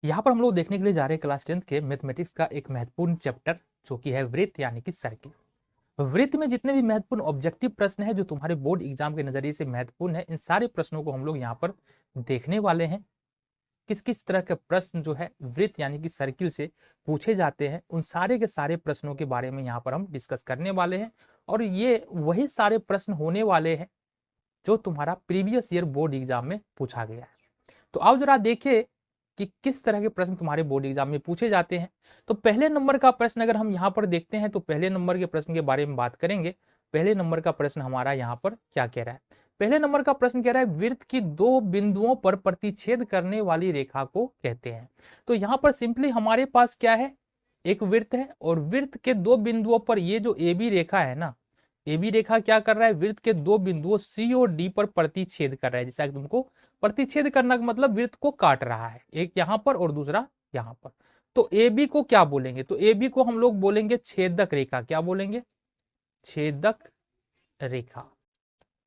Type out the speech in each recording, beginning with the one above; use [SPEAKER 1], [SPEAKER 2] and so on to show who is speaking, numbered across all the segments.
[SPEAKER 1] यहाँ पर हम लोग देखने के लिए जा रहे हैं क्लास 10th के मैथमेटिक्स का एक महत्वपूर्ण चैप्टर जो कि है वृत्त यानी कि सर्किल। वृत्त में जितने भी महत्वपूर्ण ऑब्जेक्टिव प्रश्न है जो तुम्हारे बोर्ड एग्जाम के नजरिए से महत्वपूर्ण है, इन सारे प्रश्नों को हम लोग यहाँ पर देखने वाले हैं। किस किस तरह के प्रश्न जो है वृत्त यानी कि सर्किल से पूछे जाते हैं, उन सारे के सारे प्रश्नों के बारे में यहाँ पर हम डिस्कस करने वाले हैं। और ये वही सारे प्रश्न होने वाले हैं जो तुम्हारा प्रीवियस ईयर बोर्ड एग्जाम में पूछा गया है। तो आओ जरा देखिए कि किस तरह के प्रश्न तुम्हारे बोर्ड एग्जाम में पूछे जाते हैं। तो पहले नंबर का प्रश्न अगर हम यहाँ पर देखते हैं तो पहले नंबर के प्रश्न के बारे में बात करेंगे। पहले नंबर का प्रश्न हमारा यहाँ पर क्या कह रहा है? पहले नंबर का प्रश्न कह रहा है वृत्त की दो बिंदुओं पर प्रतिच्छेद करने वाली रेखा को कहते हैं। तो यहाँ पर सिंपली हमारे पास क्या है, एक वृत्त है और वृत्त के दो बिंदुओं पर ये जो ए बी रेखा है ना, ए बी रेखा क्या कर रहा है, वृत्त के दो बिंदुओं सी और डी पर प्रतिच्छेद कर रहा है। जैसा कि तुमको प्रतिच्छेद करना का मतलब वृत्त को काट रहा है, एक यहाँ पर और दूसरा यहाँ पर। तो ए बी को क्या बोलेंगे? तो ए बी को हम लोग बोलेंगे छेदक रेखा। क्या बोलेंगे? छेदक रेखा।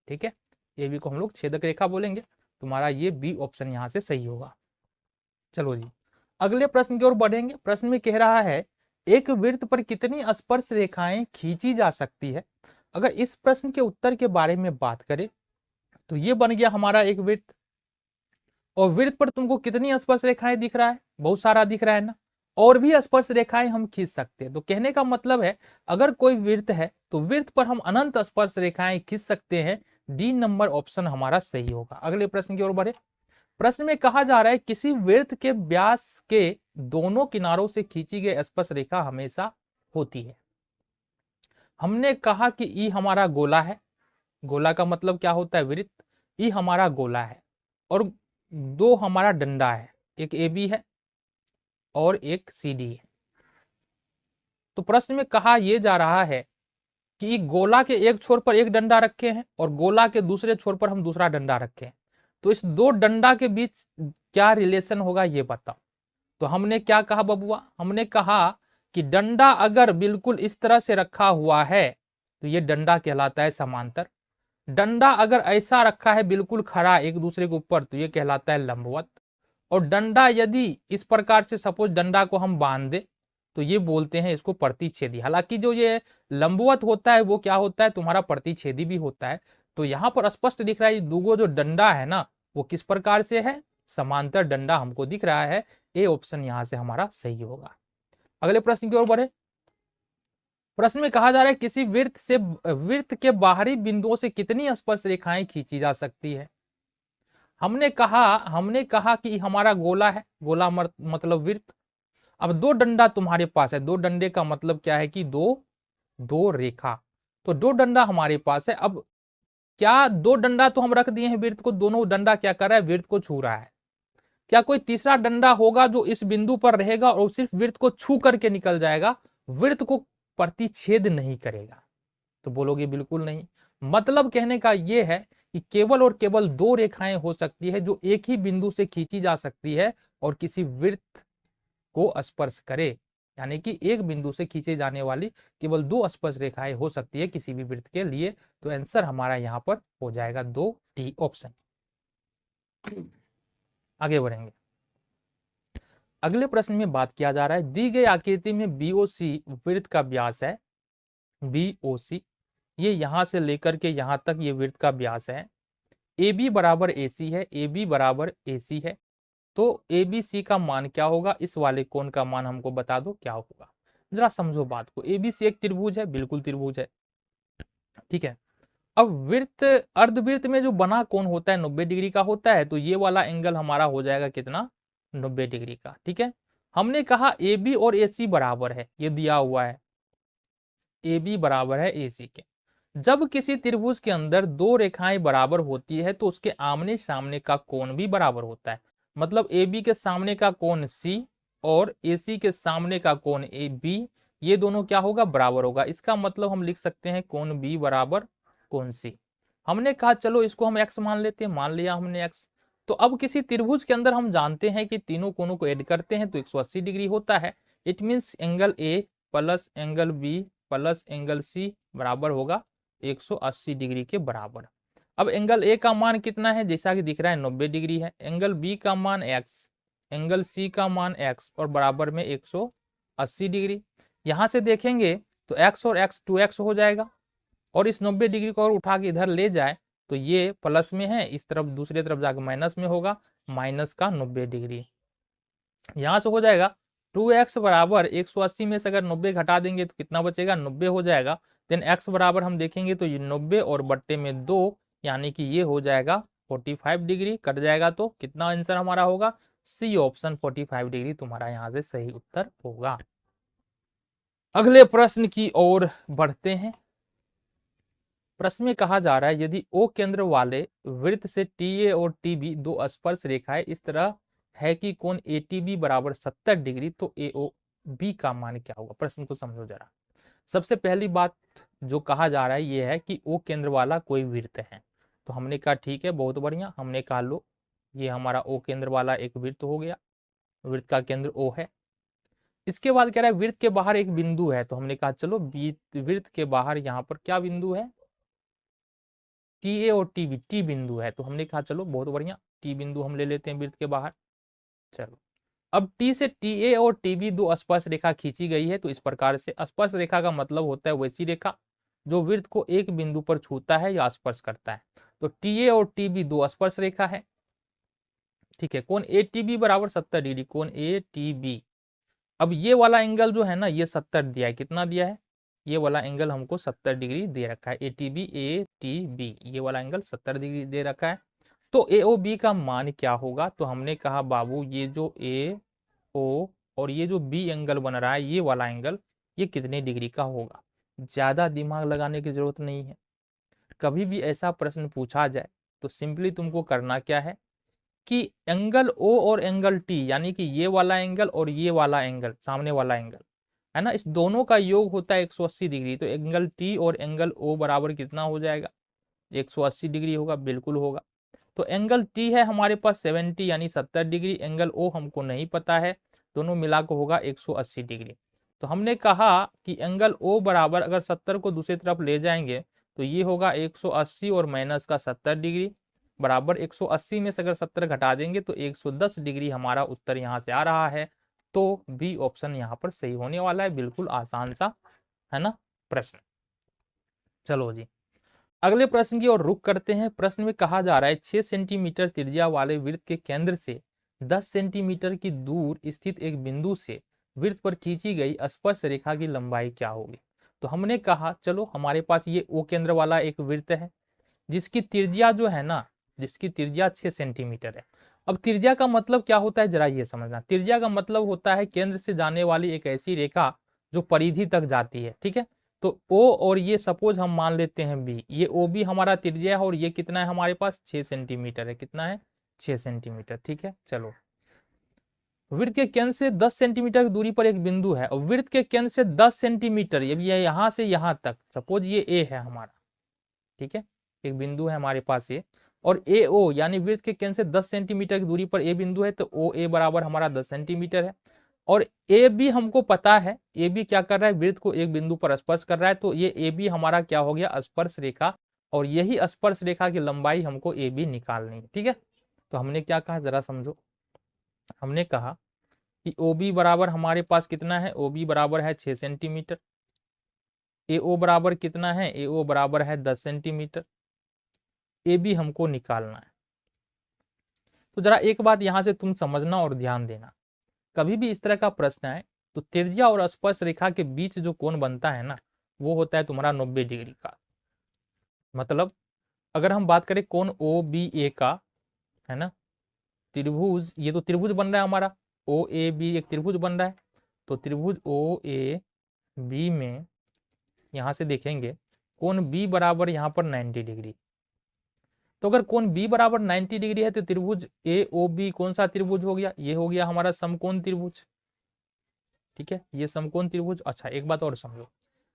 [SPEAKER 1] ठीक है, ए बी को हम लोग छेदक रेखा बोलेंगे। तुम्हारा ये बी ऑप्शन यहाँ से सही होगा। चलो जी, अगले प्रश्न की ओर बढ़ेंगे। प्रश्न में कह रहा है एक वृत्त पर कितनी स्पर्श रेखाएं खींची जा सकती है। अगर इस प्रश्न के उत्तर के बारे में बात करें तो ये बन गया हमारा एक वृत्त, और वृत्त पर तुमको कितनी स्पर्श रेखाएं दिख रहा है? बहुत सारा दिख रहा है ना। और भी स्पर्श रेखाएं हम खींच सकते हैं। तो कहने का मतलब है अगर कोई वृत्त है तो वृत्त पर हम अनंत स्पर्श रेखाएं खींच सकते हैं। डी नंबर ऑप्शन हमारा सही होगा। अगले प्रश्न की ओर बढ़े। प्रश्न में कहा जा रहा है किसी वृत्त के व्यास के दोनों किनारों से खींची गई स्पर्श रेखा हमेशा होती है। हमने कहा कि ई हमारा गोला है। गोला का मतलब क्या होता है? वृत्त। ई हमारा गोला है और दो हमारा डंडा है, एक ए बी है और एक सी डी है। तो प्रश्न में कहा यह जा रहा है कि गोला के एक छोर पर एक डंडा रखे हैं और गोला के दूसरे छोर पर हम दूसरा डंडा रखे हैं। तो इस दो डंडा के बीच क्या रिलेशन होगा ये बताओ। तो हमने क्या कहा बबुआ? हमने कहा कि डंडा अगर बिल्कुल इस तरह से रखा हुआ है तो ये डंडा कहलाता है समांतर। डंडा अगर ऐसा रखा है बिल्कुल खड़ा एक दूसरे के ऊपर तो ये कहलाता है लंबवत। और डंडा यदि इस प्रकार से सपोज डंडा को हम बांध दे तो ये बोलते हैं इसको प्रतिच्छेदी। हालांकि जो ये लंबवत होता है वो क्या होता है, तुम्हारा प्रतिच्छेदी भी होता है। तो यहाँ पर स्पष्ट दिख रहा है दूगो जो डंडा है ना वो किस प्रकार से है, समांतर डंडा हमको दिख रहा है। ए ऑप्शन यहाँ से हमारा सही होगा। अगले प्रश्न की ओर बढ़े। प्रश्न में कहा जा रहा है किसी वृत्त के बाहरी बिंदुओं से कितनी स्पर्श रेखाएं खींची जा सकती है। हमने कहा कि हमारा गोला है, गोला मतलब वृत्त। अब दो डंडा तुम्हारे पास है, दो डंडे का मतलब क्या है कि दो दो रेखा। तो दो डंडा हमारे पास है। अब क्या दो डंडा तो हम रख दिए हैं वृत्त को, दोनों डंडा क्या कर रहा है, वृत्त को छू रहा है। क्या कोई तीसरा डंडा होगा जो इस बिंदु पर रहेगा और सिर्फ वृत्त को छू करके निकल जाएगा, वृत्त को प्रतिच्छेद नहीं करेगा? तो बोलोगे बिल्कुल नहीं। मतलब कहने का यह है कि केवल और केवल दो रेखाएं हो सकती है जो एक ही बिंदु से खींची जा सकती है और किसी वृत्त को स्पर्श करे। यानी कि एक बिंदु से खींचे जाने वाली केवल दो स्पर्श रेखाएं हो सकती है किसी भी वृत्त के लिए। तो आंसर हमारा यहां पर हो जाएगा 2 डी ऑप्शन। आगे बढ़ेंगे। अगले प्रश्न में बात किया जा रहा है दी गई आकृति में बीओसी वृत्त का व्यास है। बीओसी ये यहां से लेकर के यहां तक ये वृत्त का व्यास है। ए बी बराबर ए सी है, ए बी बराबर ए सी है। तो ए बी सी का मान क्या होगा, इस वाले कोण का मान हमको बता दो क्या होगा। जरा समझो बात को। ए बी सी एक त्रिभुज है, बिल्कुल त्रिभुज है, ठीक है। अब वृत्त अर्धवृत्त में जो बना कोण होता है 90 डिग्री का होता है। तो ये वाला एंगल हमारा हो जाएगा कितना, 90 डिग्री का, ठीक है। हमने कहा ए बी और ए सी बराबर है, ये दिया हुआ है ए बी बराबर है ए सी के। जब किसी त्रिभुज के अंदर दो रेखाएं बराबर होती है तो उसके आमने सामने का कोण भी बराबर होता है। मतलब ए बी के सामने का कोण सी और ए सी के सामने का कोण ए बी, ये दोनों क्या होगा, बराबर होगा। इसका मतलब हम लिख सकते हैं कोण बी बराबर कोण सी। हमने कहा चलो इसको हम एक्स मान लेते हैं, मान लिया हमने एक्स। तो अब किसी त्रिभुज के अंदर हम जानते हैं कि तीनों कोणों को ऐड करते हैं तो 180 डिग्री होता है। It means angle A plus angle B plus angle C बराबर होगा 180 डिग्री के बराबर। अब एंगल ए का मान कितना है, जैसा कि दिख रहा है 90 डिग्री है। एंगल बी का मान एक्स एंगल सी का मान x और बराबर में 180 डिग्री। यहां से देखेंगे तो x और x 2x हो जाएगा, और इस 90 डिग्री को और उठा के इधर ले जाए तो ये प्लस में है, इस तरफ दूसरे तरफ जाकर माइनस में होगा, माइनस का 90 डिग्री। यहां से हो जाएगा 2x बराबर 180 में से अगर 90 घटा देंगे तो कितना बचेगा, 90 हो जाएगा। देन x बराबर हम देखेंगे तो ये 90 और बट्टे में 2, यानी कि ये हो जाएगा 45 डिग्री। कट जाएगा तो कितना आंसर हमारा होगा, सी ऑप्शन 45 डिग्री तुम्हारा यहाँ से सही उत्तर होगा। अगले प्रश्न की ओर बढ़ते हैं। प्रश्न में कहा जा रहा है यदि O केंद्र वाले वृत्त से TA और TB दो स्पर्श रेखाएं इस तरह है कि कोण ATB बराबर 70 डिग्री तो AOB का मान क्या होगा। प्रश्न को समझो जरा। सबसे पहली बात जो कहा जा रहा है ये है कि O केंद्र वाला कोई वृत्त है, तो हमने कहा ठीक है, बहुत बढ़िया। हमने कहा लो ये हमारा O केंद्र वाला एक वृत्त हो गया, वृत्त का केंद्र O है। इसके बाद कह रहा है वृत्त के बाहर एक बिंदु है, तो हमने कहा चलो वृत्त के बाहर यहाँ पर क्या बिंदु है, TA और TB, टी बिंदु है, तो हमने कहा चलो बहुत बढ़िया, टी बिंदु हम ले लेते हैं वृत्त के बाहर। चलो अब T से TA और TB दो स्पर्श रेखा खींची गई है, तो इस प्रकार से स्पर्श रेखा का मतलब होता है वैसी रेखा जो वृत्त को एक बिंदु पर छूता है या स्पर्श करता है। तो TA और TB दो स्पर्श रेखा है, ठीक है। कोण ATB बराबर 70 डिग्री, कोण ATB। अब ये वाला एंगल जो है ना ये 70 दिया है, कितना दिया है, ये वाला एंगल हमको 70 डिग्री दे रखा है, ATB ये वाला एंगल 70 डिग्री दे रखा है। तो AOB का मान क्या होगा, तो हमने कहा बाबू ये जो AO और ये जो B एंगल बन रहा है ये वाला एंगल ये कितने डिग्री का होगा। ज्यादा दिमाग लगाने की जरूरत नहीं है। कभी भी ऐसा प्रश्न पूछा जाए तो सिंपली तुमको करना क्या है कि एंगल O और एंगल T यानी कि ये वाला एंगल और ये वाला एंगल सामने वाला एंगल है ना, इस दोनों का योग होता है 180 डिग्री। तो एंगल T और एंगल O बराबर कितना हो जाएगा, 180 डिग्री होगा, बिल्कुल होगा। तो एंगल T है हमारे पास 70 यानी 70 डिग्री, एंगल O हमको नहीं पता है, दोनों मिला को होगा 180 डिग्री। तो हमने कहा कि एंगल O बराबर अगर 70 को दूसरी तरफ ले जाएंगे तो ये होगा 180 और माइनस का 70 डिग्री बराबर 180 में से अगर 70 घटा देंगे तो 110 डिग्री हमारा उत्तर यहाँ से आ रहा है। तो बी ऑप्शन यहाँ पर सही होने वाला है, बिल्कुल आसान सा है ना प्रश्न। चलो जी अगले प्रश्न की ओर रुख करते हैं। प्रश्न में कहा जा रहा है 6 सेंटीमीटर त्रिज्या वाले वृत्त के केंद्र से 10 सेंटीमीटर की दूर स्थित एक बिंदु से वृत्त पर खींची गई स्पर्श रेखा की लंबाई क्या होगी। तो हमने कहा चलो हमारे पास ये O केंद्र वाला एक वृत्त है जिसकी त्रिज्या जो है ना, जिसकी त्रिज्या 6 सेंटीमीटर है। अब त्रिज्या का मतलब क्या होता है जरा ये समझना। त्रिज्या का मतलब होता है केंद्र से जाने वाली एक ऐसी रेखा जो परिधि तक जाती है, ठीक है। तो O और ये सपोज हम मान लेते हैं B, ये OB हमारा त्रिज्या है और ये कितना है हमारे पास 6 सेंटीमीटर है, कितना है 6 सेंटीमीटर, ठीक है। चलो वृत्त के केंद्र से 10 सेंटीमीटर की दूरी पर एक बिंदु है और वृत्त के केंद्र से 10 सेंटीमीटर ये यहाँ से यहाँ तक सपोज ये A है हमारा, ठीक है, एक बिंदु है हमारे पास ये, और AO यानी वृत्त के केंद्र से 10 सेंटीमीटर की दूरी पर A बिंदु है, तो OA बराबर हमारा 10 सेंटीमीटर है। और AB हमको पता है, AB क्या कर रहा है, वृत्त को एक बिंदु पर स्पर्श कर रहा है, तो ये AB हमारा क्या हो गया, स्पर्श रेखा, और यही स्पर्श रेखा की लंबाई हमको AB निकालनी है, ठीक है। तो हमने क्या कहा जरा समझो। हमने कहा कि OB बराबर हमारे पास कितना है, OB बराबर है 6 सेंटीमीटर, AO बराबर कितना है, AO बराबर है 10 सेंटीमीटर, AB हमको निकालना है। तो जरा एक बात यहां से तुम समझना और ध्यान देना, कभी भी इस तरह का प्रश्न है तो त्रिज्या और स्पर्श रेखा के बीच जो कोण बनता है ना वो होता है तुम्हारा 90 डिग्री का। मतलब अगर हम बात करें कोण OBA का, है ना, त्रिभुज, ये तो त्रिभुज बन रहा है हमारा, OAB एक त्रिभुज बन रहा है, तो त्रिभुज OAB में यहां से देखेंगे कोण B बराबर यहाँ पर 90 डिग्री। तो अगर कोण B बराबर 90 डिग्री है तो त्रिभुज AOB कौन सा त्रिभुज हो गया, ये हो गया हमारा समकोण त्रिभुज, ठीक है, ये समकोण त्रिभुज। अच्छा एक बात और समझो,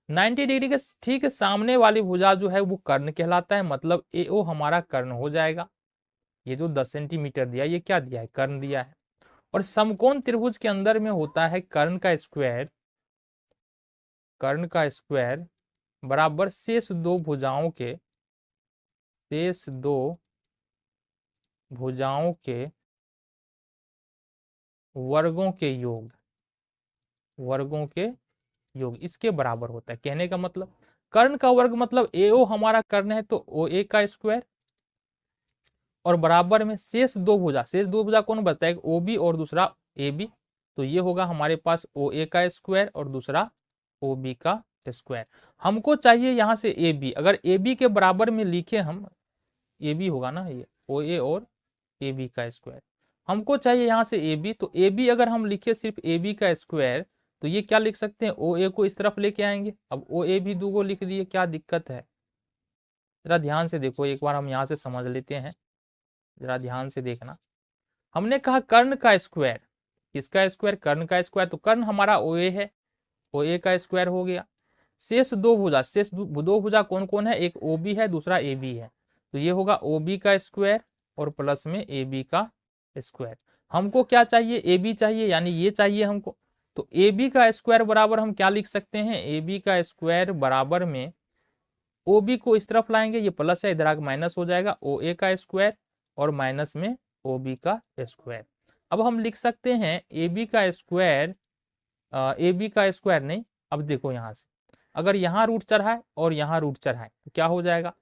[SPEAKER 1] 90 डिग्री के ठीक सामने वाली भुजा जो है वो कर्ण कहलाता है, मतलब AO हमारा कर्ण हो जाएगा। ये जो 10 सेंटीमीटर दिया ये क्या दिया है, कर्ण दिया है। और समकोण त्रिभुज के अंदर में होता है कर्ण का स्क्वायर, कर्ण का स्क्वायर बराबर शेष दो भुजाओं के, शेष दो भुजाओं के वर्गों के योग, वर्गों के योग इसके बराबर होता है। कहने का मतलब कर्ण का वर्ग मतलब AO हमारा कर्ण है तो OA का स्क्वायर, और बराबर में शेष दो भुजा, शेष दो भुजा कौन बताए, OB और दूसरा AB, तो ये होगा हमारे पास OA का स्क्वायर और दूसरा OB का स्क्वायर। हमको चाहिए यहाँ से AB, अगर AB के बराबर में लिखे हम, AB होगा ना ये OA और AB का स्क्वायर, हमको चाहिए यहाँ से AB, तो AB अगर हम लिखे सिर्फ AB का स्क्वायर तो ये क्या लिख सकते हैं, OA को इस तरफ लेके आएंगे। अब OA भी दो लिख दिए, क्या दिक्कत है, जरा ध्यान से देखो, एक बार हम यहाँ से समझ लेते हैं, जरा ध्यान से देखना। हमने कहा कर्ण का स्क्वायर, किसका स्क्वायर, कर्ण का स्क्वायर, तो कर्ण हमारा OA है, OA का स्क्वायर हो गया। शेष दो भुजा, शेष दो भुजा कौन कौन है, एक OB है दूसरा AB है, तो ये होगा OB का स्क्वायर और प्लस में AB का स्क्वायर। हमको क्या चाहिए, AB चाहिए, यानी ये चाहिए हमको, तो AB का स्क्वायर बराबर हम क्या लिख सकते हैं, AB का स्क्वायर बराबर में OB को इस तरफ लाएंगे, ये प्लस है इधर आगे माइनस हो जाएगा, OA का स्क्वायर और माइनस में OB का स्क्वायर। अब हम लिख सकते हैं AB का स्क्वायर, AB का स्क्वायर नहीं, अब देखो यहाँ से अगर यहाँ रूट चढ़ाए और यहाँ रूट चढ़ाए तो क्या हो जाएगा,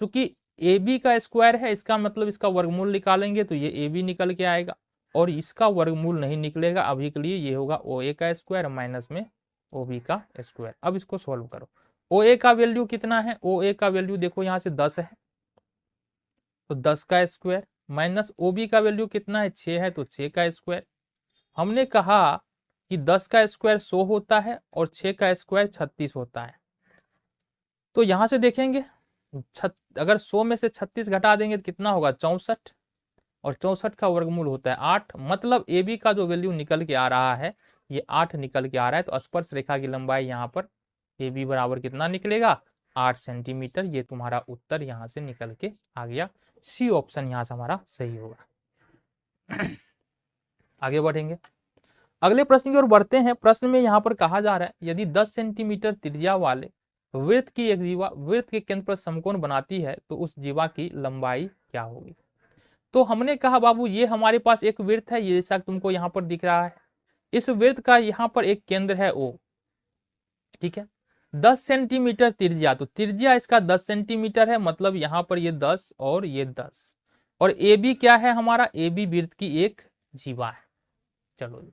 [SPEAKER 1] क्योंकि AB का स्क्वायर है इसका मतलब इसका वर्गमूल निकालेंगे तो ये AB निकल के आएगा, और इसका वर्गमूल नहीं निकलेगा अभी के लिए, ये होगा OA का स्क्वायर माइनस में OB का स्क्वायर। अब इसको सॉल्व करो, OA का वैल्यू कितना है, OA का वैल्यू देखो यहाँ से 10 है तो 10 का स्क्वायर, माइनस OB का वैल्यू कितना है 6 है तो 6 का स्क्वायर। हमने कहा कि 10 का स्क्वायर 100 होता है और 6 का स्क्वायर 36 होता है, तो यहां से देखेंगे अगर 100 में से 36 घटा देंगे तो कितना होगा 64, और 64 का वर्गमूल होता है 8, मतलब AB का जो वैल्यू निकल के आ रहा है ये 8 निकल के आ रहा है। तो स्पर्श रेखा की लंबाई यहाँ पर AB बराबर कितना निकलेगा 8 सेंटीमीटर, ये तुम्हारा उत्तर यहाँ से निकल के आ गया, सी ऑप्शन यहाँ से हमारा सही होगा। आगे बढ़ेंगे, अगले प्रश्न की ओर बढ़ते हैं। प्रश्न में यहाँ पर कहा जा रहा है यदि 10 सेंटीमीटर त्रिज्या वाले वृत्त की एक जीवा वृत्त के केंद्र पर समकोण बनाती है तो उस जीवा की लंबाई क्या होगी। तो हमने कहा बाबू ये हमारे पास एक वृत्त है, ये जैसा तुमको यहाँ पर दिख रहा है, इस वृत्त का यहाँ पर एक केंद्र है O, ठीक है, 10 सेंटीमीटर त्रिज्या, तो त्रिज्या इसका 10 सेंटीमीटर है, मतलब यहाँ पर ये 10 और ये 10, और AB क्या है हमारा, AB वृत्त की एक जीवा है। चलो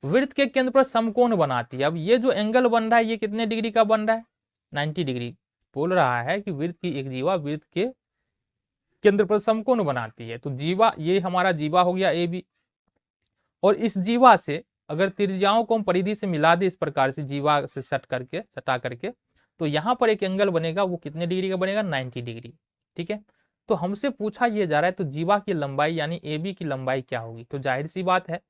[SPEAKER 1] वृत्त के केंद्र पर समकोण बनाती है, अब ये जो एंगल बन रहा है ये कितने डिग्री का बन रहा है 90 डिग्री, बोल रहा है कि वृत्त की एक जीवा वृत्त के केंद्र पर समकोण बनाती है, तो जीवा ये हमारा जीवा हो गया AB, और इस जीवा से अगर त्रिज्याओं को हम परिधि से मिला दे इस प्रकार से जीवा से सटा करके तो यहाँ पर एक एंगल बनेगा, वो कितने डिग्री का बनेगा 90 डिग्री, ठीक है। तो हमसे पूछा ये जा रहा है तो जीवा की लंबाई यानी AB की लंबाई क्या होगी, तो जाहिर सी बात है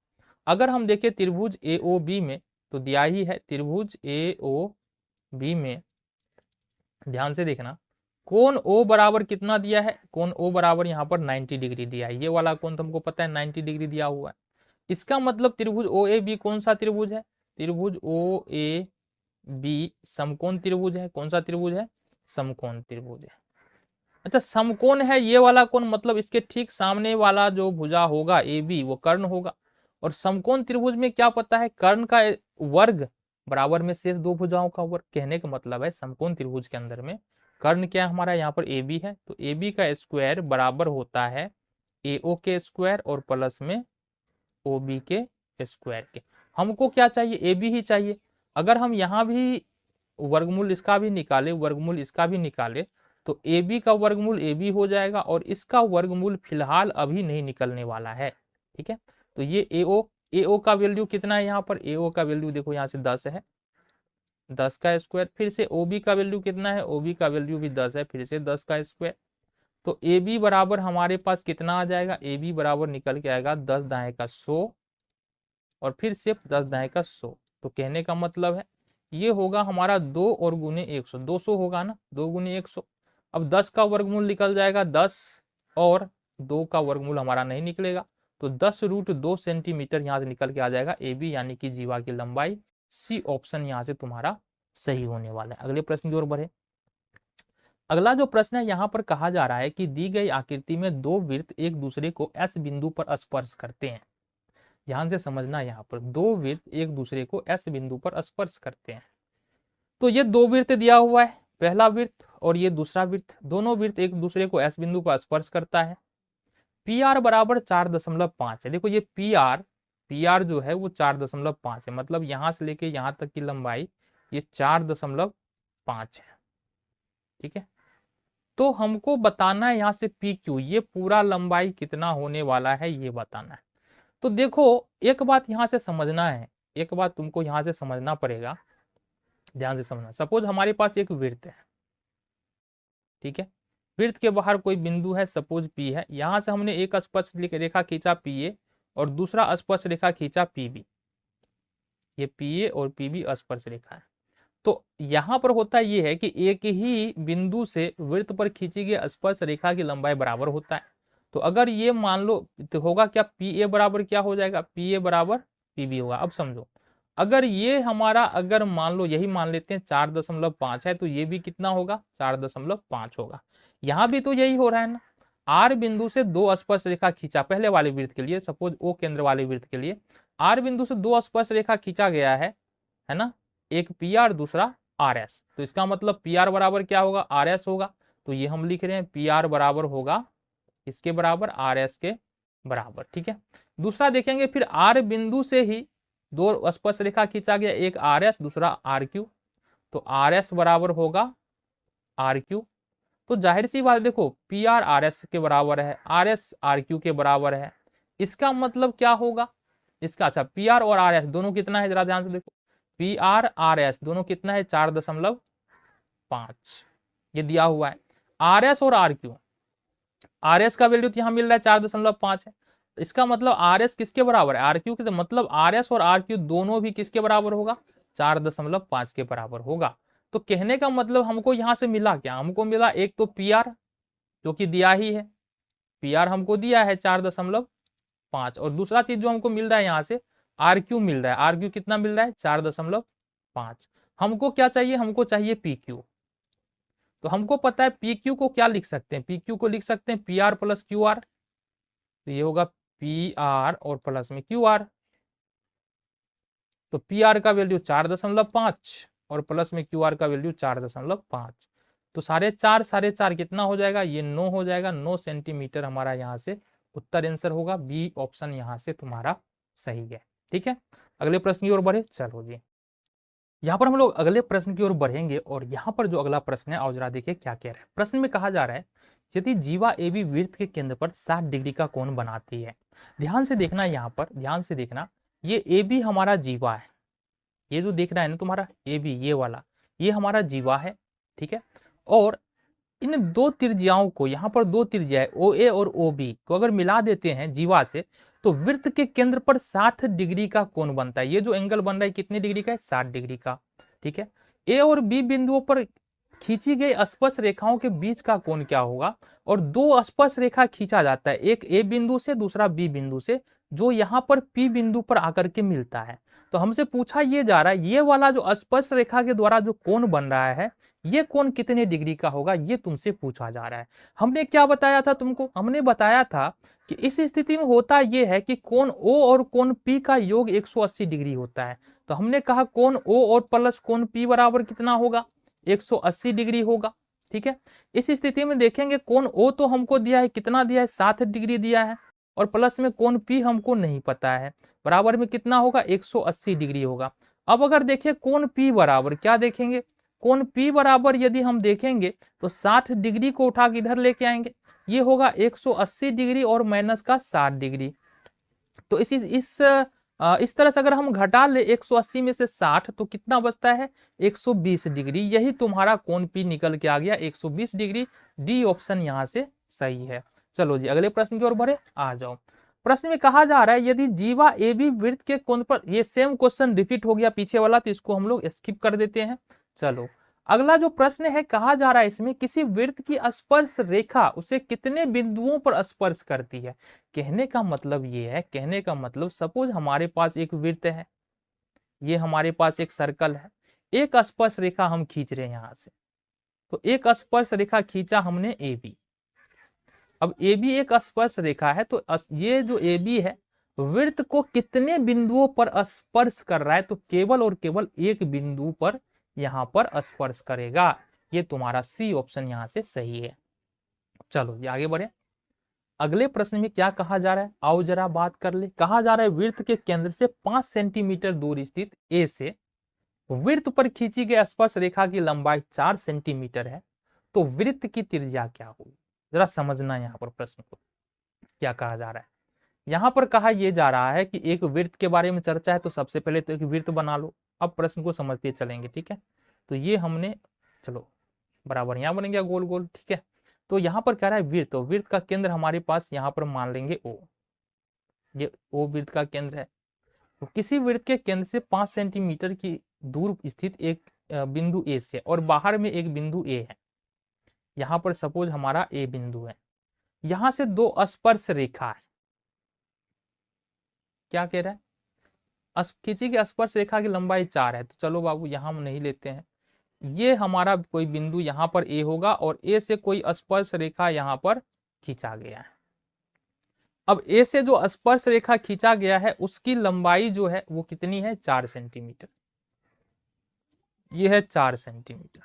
[SPEAKER 1] अगर हम देखें त्रिभुज AOB में तो दिया ही है, त्रिभुज AOB में ध्यान से देखना कोण O बराबर कितना दिया है, कोण O बराबर यहाँ पर 90 डिग्री दिया है, ये वाला कोण तुमको पता है 90 डिग्री दिया हुआ है, इसका मतलब त्रिभुज OAB कौन सा त्रिभुज है, त्रिभुज OAB समकोण त्रिभुज है, कौन सा त्रिभुज है, समकोण त्रिभुज है। अच्छा समकोण है ये वाला कोण, मतलब इसके ठीक सामने वाला जो भुजा होगा AB वो कर्ण होगा, और समकोण त्रिभुज में क्या पता है कर्ण का वर्ग बराबर में शेष दो भुजाओं का वर्ग, कहने का मतलब है समकोण त्रिभुज के अंदर में कर्ण क्या है हमारा यहाँ पर AB है, तो AB का स्क्वायर बराबर होता है AO के स्क्वायर और प्लस में OB के स्क्वायर के। हमको क्या चाहिए AB ही चाहिए, अगर हम यहाँ भी वर्गमूल इसका भी निकाले वर्गमूल इसका भी निकाले तो AB का वर्गमूल AB हो जाएगा, और इसका वर्गमूल फिलहाल अभी नहीं निकलने वाला है, ठीक है। तो ये AO का वैल्यू कितना है यहाँ पर, AO का वैल्यू देखो यहाँ से 10 है, 10 का स्क्वायर, फिर से OB का वैल्यू कितना है, OB का वैल्यू भी 10 है, फिर से 10 का स्क्वायर, तो AB बराबर हमारे पास कितना आ जाएगा, AB बराबर निकल के आएगा 10 दाएं का 100 और फिर से 10 दाएं का 100, तो कहने का मतलब है ये होगा हमारा 2 और गुने 100, 200 होगा ना, 2 गुने 100। अब 10 का वर्गमूल निकल जाएगा 10 और 2 का वर्गमूल हमारा नहीं निकलेगा, तो 10√2 सेंटीमीटर यहाँ से निकल के आ जाएगा AB यानी कि जीवा की लंबाई, सी ऑप्शन यहाँ से तुम्हारा सही होने वाला है। अगले प्रश्न की ओर बढ़े, अगला जो प्रश्न है यहाँ पर कहा जा रहा है कि दी गई आकृति में दो वृत्त एक दूसरे को S बिंदु पर स्पर्श करते हैं, ध्यान से समझना, यहाँ पर दो वृत्त एक दूसरे को एस बिंदु पर स्पर्श करते हैं। तो ये दो वृत्त दिया हुआ है, पहला वृत्त और ये दूसरा वृत्त, दोनों वृत्त एक दूसरे को एस बिंदु पर स्पर्श करता है। पी आर बराबर 4.5 है। देखो ये पी आर जो है वो 4.5 है, मतलब यहां से लेके यहां तक की लंबाई ये 4.5 है। ठीक है, तो हमको बताना है यहाँ से पी क्यू, ये पूरा लंबाई कितना होने वाला है ये बताना है। तो देखो एक बात यहाँ से समझना है, एक बात तुमको यहाँ से समझना पड़ेगा, ध्यान से समझना। सपोज हमारे पास एक वृत्त है, ठीक है, वृत्त के बाहर कोई बिंदु है, सपोज पी है, यहां से हमने एक स्पर्श रेखा खींचा पी ए और दूसरा स्पर्श रेखा खींचा पी बी। ये पी ए और पी बी स्पर्श रेखा है। तो यहां पर होता ये है कि एक ही बिंदु से वृत्त पर खींची गई स्पर्श रेखा की लंबाई बराबर होता है। तो अगर ये मान लो तो होगा क्या, पी ए बराबर क्या हो जाएगा, पी ए बराबर पी बी होगा। अब समझो, अगर ये हमारा, अगर मान लो यही मान लेते हैं 4.5 है, तो ये भी कितना होगा, 4.5 होगा। यहाँ भी तो यही हो रहा है ना, आर बिंदु से दो स्पर्श रेखा खींचा पहले वाले वृत्त के लिए, सपोज ओ केंद्र वाले वृत्त के लिए आर बिंदु से दो स्पर्श रेखा खींचा गया है ना, एक पी आर दूसरा आर एस। तो इसका मतलब पी आर बराबर क्या होगा, आर एस होगा। तो ये हम लिख रहे हैं पी आर बराबर होगा इसके बराबर, आर एस के बराबर। ठीक है, दूसरा देखेंगे फिर आर बिंदु से ही दो स्पर्श रेखा खींचा गया, एक आर एस दूसरा आर क्यू। तो आर एस बराबर होगा आर क्यू। तो जाहिर सी बात, देखो पी आर आर एस के बराबर है, आर एस आर क्यू के बराबर है। इसका मतलब क्या होगा इसका, अच्छा पी आर और आर एस दोनों कितना है, जरा ध्यान से देखो, पी आर आर एस दोनों कितना है, 4.5 ये दिया हुआ है। आर एस और आर क्यू, आर एस का वैल्यू यहाँ मिल रहा है 4.5 है। इसका मतलब आर एस किसके बराबर है, आर क्यू के, तो मतलब आर एस और आर क्यू दोनों भी किसके बराबर होगा, 4.5 के बराबर होगा। तो कहने का मतलब हमको यहाँ से मिला क्या, हमको मिला एक तो पी आर जो कि दिया ही है, पी आर हमको दिया है 4.5, और दूसरा चीज जो हमको मिल रहा है यहाँ से आर क्यू मिल रहा है, आर क्यू कितना मिल रहा है 4.5। हमको क्या चाहिए, हमको चाहिए पी क्यू। तो हमको पता है पी क्यू को क्या लिख सकते हैं, पी क्यू को लिख सकते हैं P R plus Q R. तो ये होगा पी आर और प्लस में क्यू आर। तो पी आर का वैल्यू 4.5 और प्लस में क्यू आर का वैल्यू 4.5। तो 4.5 कितना हो जाएगा, ये 9 हो जाएगा, 9 सेंटीमीटर हमारा यहाँ से उत्तर आंसर होगा, बी ऑप्शन यहाँ से तुम्हारा सही है। ठीक है, अगले प्रश्न की ओर बढ़े, चलो जी। यहाँ पर हम लोग अगले प्रश्न की ओर बढ़ेंगे और यहाँ पर जो अगला प्रश्न है, आओ जरा देखिए क्या कह रहा है। प्रश्न में कहा जा रहा है यदि जीवा ए बी वृत्त के केंद्र पर 60 डिग्री का कोण बनाती है। ध्यान से देखना, यहाँ पर ध्यान से देखना, ये ए बी हमारा जीवा है, ये जो देख रहा है ना तुम्हारा ए बी, ये वाला ये हमारा जीवा है। ठीक है, और इन दो त्रिज्याओं को, यहाँ पर दो त्रिज्या है ओ ए और ओ बी को अगर मिला देते हैं जीवा से, तो वृत्त के केंद्र पर 60 डिग्री का कोण बनता है। ये जो एंगल बन रहा है कितने डिग्री का है, 60 डिग्री का। ठीक है, ए और बी बिंदुओं पर खींची गई स्पर्श रेखाओं के बीच का कोण क्या होगा, और दो स्पर्श रेखा खींचा जाता है, एक ए बिंदु से दूसरा बी बिंदु से, जो यहाँ पर पी बिंदु पर आकर के मिलता है। तो हमसे पूछा ये जा रहा है ये वाला जो स्पर्श रेखा के द्वारा जो कोण बन रहा है, ये कोण कितने डिग्री का होगा, ये तुमसे पूछा जा रहा है। हमने क्या बताया था तुमको, हमने बताया था कि इस स्थिति में होता यह है कि कोण ओ और कोण पी का योग 180 डिग्री होता है। तो हमने कहा कोण ओ और प्लस कोण पी बराबर कितना होगा, 180 डिग्री होगा। ठीक है, इस स्थिति में देखेंगे कोण ओ तो हमको दिया है, कितना दिया है, 60 डिग्री दिया है, और प्लस में कोण पी हमको नहीं पता है, बराबर में कितना होगा, 180 डिग्री होगा। अब अगर देखें कोण पी बराबर क्या देखेंगे, कोण पी बराबर यदि हम देखेंगे तो 60 डिग्री को उठा के इधर लेके आएंगे, ये होगा 180 डिग्री और माइनस का 60 डिग्री। तो इस तरह से अगर हम घटा ले 180 में से 60 तो कितना बचता है, 120 डिग्री। यही तुम्हारा कोण पी निकल के आ गया 120 डिग्री। डी ऑप्शन यहाँ से सही है। चलो जी अगले प्रश्न की ओर बढ़े, आ जाओ। प्रश्न में कहा जा रहा है यदि जीवा ए बी वृत्त के कोण पर, ये सेम क्वेश्चन रिपीट हो गया पीछे वाला, तो इसको हम लोग स्किप कर देते हैं। चलो अगला जो प्रश्न है, कहा जा रहा है इसमें किसी वृत्त की स्पर्श रेखा उसे कितने बिंदुओं पर स्पर्श करती है। कहने का मतलब ये है, कहने का मतलब सपोज हमारे पास एक वृत्त है, ये हमारे पास एक सर्कल है, एक स्पर्श रेखा हम खींच रहे हैं यहां से। तो एक स्पर्श रेखा खींचा हमने ए बी। अब ए बी एक स्पर्श रेखा है, तो ये जो ए बी है वृत्त को कितने बिंदुओं पर स्पर्श कर रहा है, तो केवल और केवल एक बिंदु पर यहां पर स्पर्श करेगा। ये तुम्हारा सी ऑप्शन यहां से सही है। चलो ये आगे बढ़े। अगले प्रश्न में क्या कहा जा रहा है, आओ जरा बात कर ले। कहा जा रहा है वृत्त के केंद्र से 5 सेंटीमीटर दूर स्थित ए से वृत्त पर खींची गई स्पर्श रेखा की लंबाई 4 सेंटीमीटर है, तो वृत्त की त्रिज्या क्या होगी। जरा समझना यहाँ पर प्रश्न को क्या कहा जा रहा है। यहाँ पर कहा यह जा रहा है कि एक वृत्त के बारे में चर्चा है, तो सबसे पहले तो एक वृत्त बना लो। अब प्रश्न को समझते चलेंगे, ठीक है। तो ये हमने, चलो बराबर यहाँ बन गया गोल गोल, ठीक है। तो यहाँ पर कह रहा है वृत्त, तो वृत्त का केंद्र हमारे पास यहाँ पर मान लेंगे ओ, ये ओ वृत्त का केंद्र है। तो किसी वृत्त के केंद्र से 5 सेंटीमीटर की दूर स्थित एक बिंदु ए से, और बाहर में एक बिंदु ए है। यहां पर सपोज हमारा ए बिंदु है, यहां से दो स्पर्श रेखा है। क्या कह रहा है, खींची की स्पर्श रेखा की लंबाई 4 है। तो चलो बाबू यहां हम नहीं लेते हैं, ये हमारा कोई बिंदु यहां पर ए होगा और ए से कोई स्पर्श रेखा यहां पर खींचा गया है। अब ए से जो स्पर्श रेखा खींचा गया है उसकी लंबाई जो है वो कितनी है, 4 सेंटीमीटर। ये है 4 सेंटीमीटर।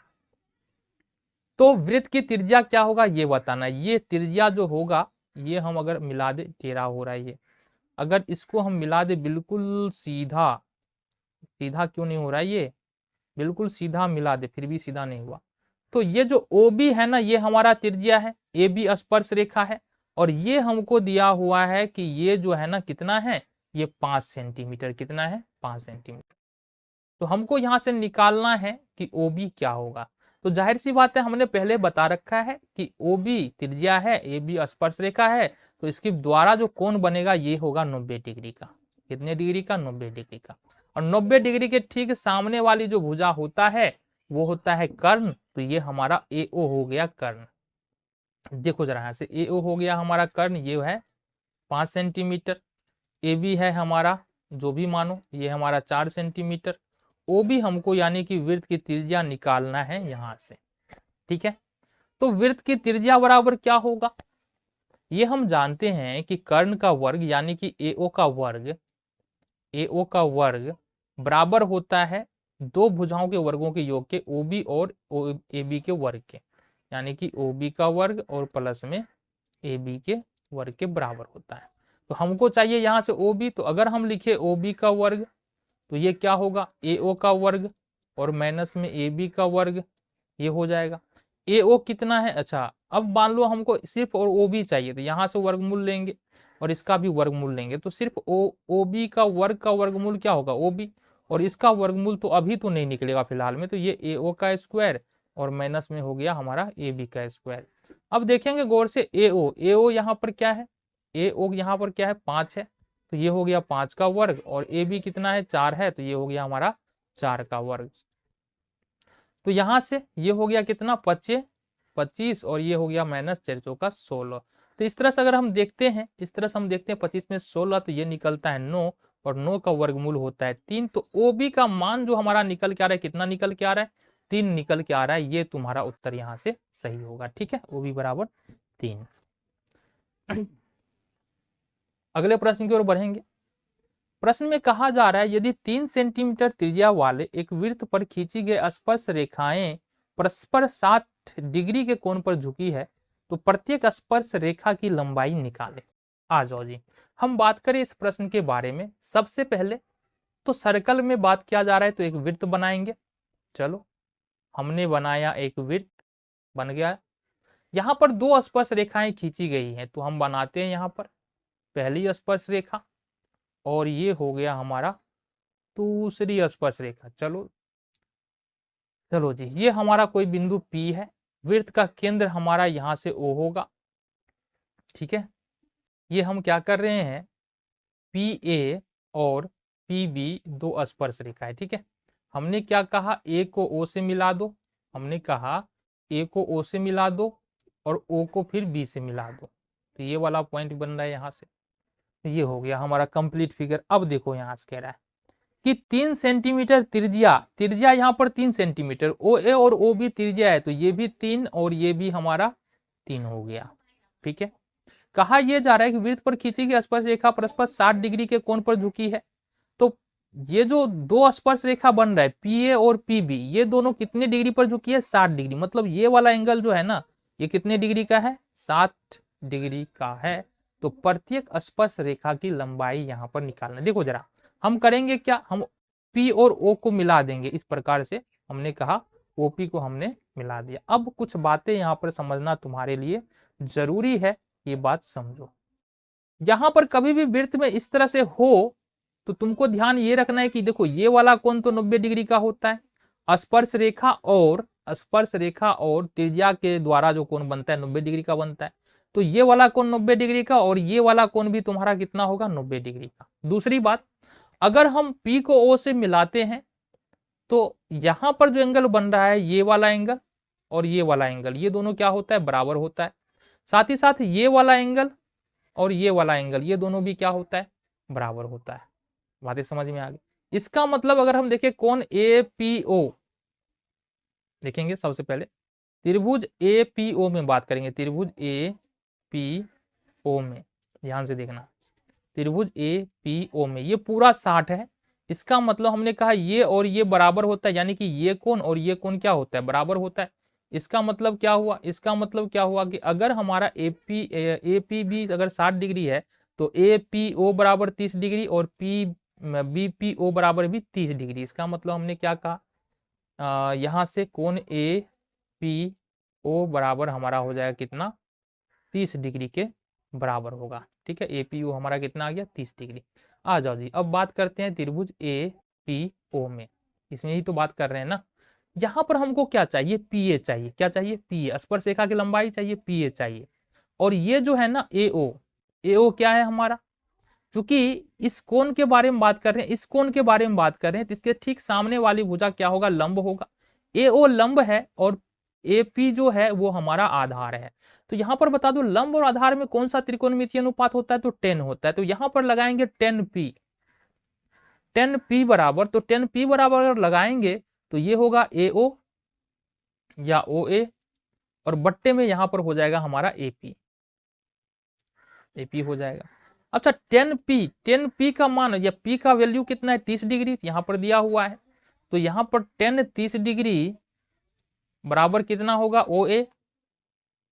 [SPEAKER 1] तो वृत्त की त्रिज्या क्या होगा ये बताना। ये त्रिज्या जो होगा, ये हम अगर मिला दे, टेढ़ा हो रहा है ये, अगर इसको हम मिला दे बिल्कुल सीधा, सीधा क्यों नहीं हो रहा है, ये बिल्कुल सीधा मिला दे फिर भी सीधा नहीं हुआ। तो ये जो OB है ना, ये हमारा त्रिज्या है, AB स्पर्श रेखा है, और ये हमको दिया हुआ है कि ये जो है ना कितना है, ये 5 सेंटीमीटर। कितना है, 5 सेंटीमीटर। तो हमको यहां से निकालना है कि OB क्या होगा। तो जाहिर सी बात है, हमने पहले बता रखा है कि OB त्रिज्या है, AB स्पर्श रेखा है, तो इसके द्वारा जो कोण बनेगा ये होगा 90 डिग्री का। कितने डिग्री का, 90 डिग्री का। और 90 डिग्री के ठीक सामने वाली जो भुजा होता है वो होता है कर्ण। तो ये हमारा AO हो गया कर्ण। देखो जरा यहां से, AO हो गया हमारा कर्ण, ये है 5 सेंटीमीटर। AB है हमारा जो भी मानो, ये हमारा 4 सेंटीमीटर। OB हमको यानी कि वृत्त की त्रिज्या निकालना है यहां से, ठीक है। तो वृत्त की त्रिज्या बराबर क्या होगा, ये हम जानते हैं कि कर्ण का वर्ग यानी कि AO का वर्ग, AO का वर्ग बराबर होता है दो भुजाओं के वर्गों के योग के, OB और AB के वर्ग के, यानी कि OB का वर्ग और प्लस में AB के वर्ग के बराबर होता है। तो हमको चाहिए यहां से OB, तो अगर हम लिखे OB का वर्ग तो ये क्या होगा, AO का वर्ग और माइनस में AB का वर्ग, ये हो जाएगा। AO कितना है, अच्छा अब मान लो हमको सिर्फ और OB चाहिए, तो यहाँ से वर्गमूल लेंगे और इसका भी वर्गमूल लेंगे, तो सिर्फ OB का वर्गमूल क्या होगा, OB, और इसका वर्गमूल तो अभी तो नहीं निकलेगा फिलहाल में, तो ये AO का स्क्वायर और माइनस में हो गया हमारा AB का स्क्वायर। अब देखेंगे गौर से AO यहाँ पर क्या है, AO यहाँ पर क्या है, 5 है, तो ये हो गया 5 का वर्ग, और AB कितना है, 4 है, तो ये हो गया हमारा 4 का वर्ग। तो यहां से ये हो गया कितना, 25, और ये हो गया माइनस 4 चौका 16। तो इस तरह से अगर हम देखते हैं, 25 में 16, तो ये निकलता है 9, और 9 का वर्गमूल होता है 3। तो OB का मान जो हमारा निकल के आ रहा है, कितना निकल के आ रहा है, 3 निकल के आ रहा है। ये तुम्हारा उत्तर यहाँ से सही होगा, ठीक है, OB बराबर 3। अगले प्रश्न की ओर बढ़ेंगे। प्रश्न में कहा जा रहा है यदि 3 सेंटीमीटर त्रिज्या वाले एक वृत्त पर खींची गई स्पर्श रेखाएं परस्पर 60 डिग्री के कोण पर झुकी है, तो प्रत्येक स्पर्श रेखा की लंबाई निकालें। आ जाओ जी, हम बात करें इस प्रश्न के बारे में। सबसे पहले तो सर्कल में बात किया जा रहा है, तो एक वृत्त बनाएंगे। चलो हमने बनाया, एक वृत्त बन गया। यहाँ पर दो स्पर्श रेखाएं खींची गई हैं, तो हम बनाते हैं यहाँ पर पहली स्पर्श रेखा, और ये हो गया हमारा दूसरी स्पर्श रेखा। चलो जी, ये हमारा कोई बिंदु P है, वृत्त का केंद्र हमारा यहां से O होगा, ठीक है। ये हम क्या कर रहे हैं, PA और PB दो स्पर्श रेखा है, ठीक है। हमने क्या कहा, A को O से मिला दो, हमने कहा A को O से मिला दो और O को फिर B से मिला दो, तो ये वाला पॉइंट बन रहा है यहाँ से। ये हो गया हमारा कंप्लीट फिगर। अब देखो यहाँ से कह रहा है कि 3 सेंटीमीटर त्रिज्या यहाँ पर 3 सेंटीमीटर, OA और OB त्रिज्या है, तो ये भी 3 और ये भी हमारा 3 हो गया, ठीक है। कहा यह जा रहा है कि वृत्त पर खींची गई स्पर्श रेखा परस्पर 60 डिग्री के कोण पर झुकी है। तो ये जो दो स्पर्श रेखा बन रहा है पीए और पीबी, ये दोनों कितने डिग्री पर झुकी है? 60 डिग्री। मतलब ये वाला एंगल जो है ना, ये कितने डिग्री का है? 60 डिग्री का है। तो प्रत्येक स्पर्श रेखा की लंबाई यहां पर निकालना। देखो जरा, हम करेंगे क्या, हम पी और ओ को मिला देंगे। इस प्रकार से हमने कहा ओपी को हमने मिला दिया। अब कुछ बातें यहां पर समझना तुम्हारे लिए जरूरी है, ये बात समझो। यहां पर कभी भी वृत्त में इस तरह से हो तो तुमको ध्यान ये रखना है कि देखो ये वाला कोण तो 90 डिग्री का होता है। स्पर्श रेखा और त्रिज्या के द्वारा जो कोण बनता है 90 डिग्री का बनता है। तो ये वाला कोण 90 डिग्री का और ये वाला कोण भी तुम्हारा कितना होगा? 90 डिग्री का। दूसरी बात, अगर हम पी को ओ से मिलाते हैं तो यहां पर जो एंगल बन रहा है ये वाला एंगल और ये वाला एंगल, ये दोनों क्या होता है? बराबर होता है। साथ ही साथ ये वाला एंगल और ये वाला एंगल, ये दोनों भी क्या होता है? बराबर होता है। बातें समझ में आ गई? इसका मतलब अगर हम देखें कोण एपीओ, देखेंगे सबसे पहले त्रिभुज एपीओ में बात करेंगे। त्रिभुज एपीओ में ध्यान से देखना, त्रिभुज एपीओ में ये पूरा 60 है। इसका मतलब हमने कहा ये और ये बराबर होता है, यानी कि ये कोण और ये कोण क्या होता है? बराबर होता है। इसका मतलब क्या हुआ? इसका मतलब क्या हुआ कि अगर हमारा एपीबी अगर 60 डिग्री है तो एपीओ बराबर 30 डिग्री और बीपीओ बराबर भी 30 डिग्री। इसका मतलब हमने क्या कहा, यहां से कोण एपीओ बराबर हमारा हो जाएगा कितना? 30 डिग्री के बराबर होगा। ठीक है, एपीओ हमारा कितना आ गया? 30 डिग्री। आ जाओ जी, अब बात करते हैं त्रिभुज एपीओ में। इसमें ही तो बात कर रहे हैं ना। यहां पर हमको क्या चाहिए? पीए चाहिए। क्या चाहिए? पीए, स्पर्श रेखा की लंबाई चाहिए, पीए चाहिए। और ये जो है ना एओ, एओ क्या है हमारा? क्योंकि इस कोण के बारे में बात कर रहे हैं, इस कोण के बारे में बात कर रहे हैं, तो इसके ठीक सामने वाली भुजा क्या होगा? लंब होगा। एओ लंब है और एपी जो है वो हमारा आधार है। तो यहां पर बता दो लंब और आधार में कौन सा त्रिकोणमितीय अनुपात होता है? तो 10 होता है। तो यहां पर लगाएंगे 10p। 10p बराबर, तो 10p बराबर अगर लगाएंगे तो ये होगा एओ या ओए और बट्टे में यहां पर हो जाएगा हमारा एपी। एपी हो जाएगा। अच्छा 10p का मान या p का वैल्यू कितना है? 30 डिग्री यहां पर दिया हुआ है। तो यहां पर 10 30 डिग्री बराबर कितना होगा? ओए,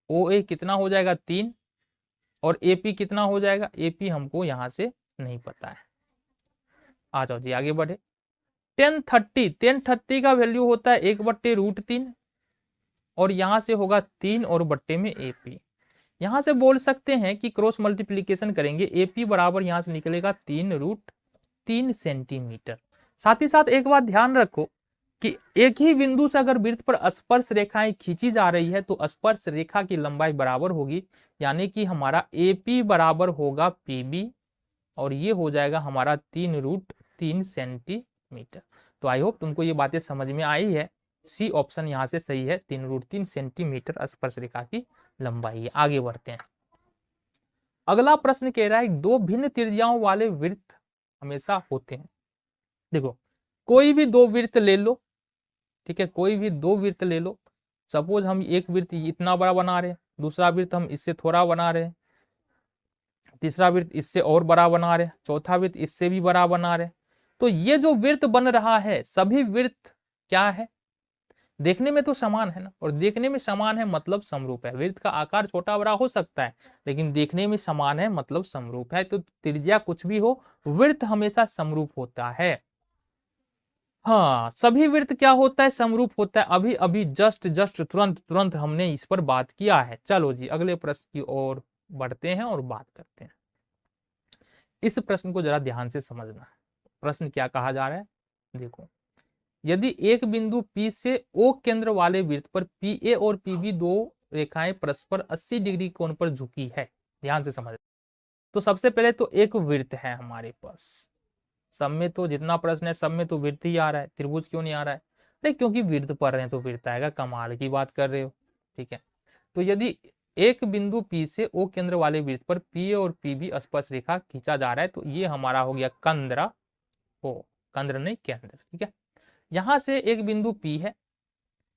[SPEAKER 1] ओए कितना हो जाएगा? 3 और एपी कितना हो जाएगा? एपी हमको यहां से नहीं पता है। आ जाओ जी आगे बढ़े। 1030 का वैल्यू होता है 1/√3 और यहां से होगा 3 और बट्टे में एपी। यहां से बोल सकते हैं कि क्रॉस मल्टीप्लीकेशन करेंगे, एपी बराबर यहां से निकलेगा 3√3 सेंटीमीटर। साथ ही साथ एक बात ध्यान रखो कि एक ही बिंदु से अगर वृत्त पर स्पर्श रेखाएं खींची जा रही है तो स्पर्श रेखा की लंबाई बराबर होगी, यानी कि हमारा एपी बराबर होगा पीबी और ये हो जाएगा हमारा 3√3 सेंटीमीटर। तो आई होप तुमको ये बातें समझ में आई है। सी ऑप्शन यहाँ से सही है, 3√3 सेंटीमीटर स्पर्श रेखा की लंबाई है। आगे बढ़ते हैं। अगला प्रश्न कह रहा है दो भिन्न त्रिज्याओं वाले वृत्त हमेशा होते हैं। देखो कोई भी दो वृत्त ले लो, ठीक है, कोई भी दो वृत्त ले लो। सपोज हम एक वृत्त इतना बड़ा बना रहे हैं, दूसरा वृत्त हम इससे थोड़ा बना रहे हैं, तीसरा वृत्त इससे और बड़ा बना रहे हैं, चौथा वृत्त इससे भी बड़ा बना रहे हैं। तो ये जो वृत्त बन रहा है सभी वृत्त क्या है? देखने में तो समान है ना, और देखने में समान है मतलब समरूप है। वृत्त का आकार छोटा बड़ा हो सकता है लेकिन देखने में समान है मतलब समरूप है। तो त्रिज्या कुछ भी हो, वृत्त हमेशा समरूप होता है। हाँ, सभी वृत्त क्या होता है? समरूप होता है। अभी अभी जस्ट तुरंत हमने इस पर बात किया है। चलो जी अगले प्रश्न की ओर बढ़ते हैं और बात करते हैं। इस प्रश्न को जरा ध्यान से समझना। प्रश्न क्या कहा जा रहा है? देखो, यदि एक बिंदु P से O केंद्र वाले वृत्त पर PA और PB दो रेखाएं परस्पर 80 डिग्री कोण पर झुकी है, ध्यान से समझ। तो सबसे पहले तो एक वृत्त है हमारे पास। सब में तो जितना प्रश्न है सब में तो वृत्त ही आ रहा है, त्रिभुज क्यों नहीं आ रहा है? नहीं, क्योंकि वृत्त पढ़ रहे हैं तो वृत्त आएगा। कमाल की बात कर रहे हो, ठीक है। तो यदि एक बिंदु P से O केंद्र वाले वृत्त पर PA और PB स्पर्श रेखा खींचा जा रहा है तो ये हमारा हो गया केंद्र, हो केंद्र नहीं केंद्र, ठीक है। यहां से एक बिंदु P है,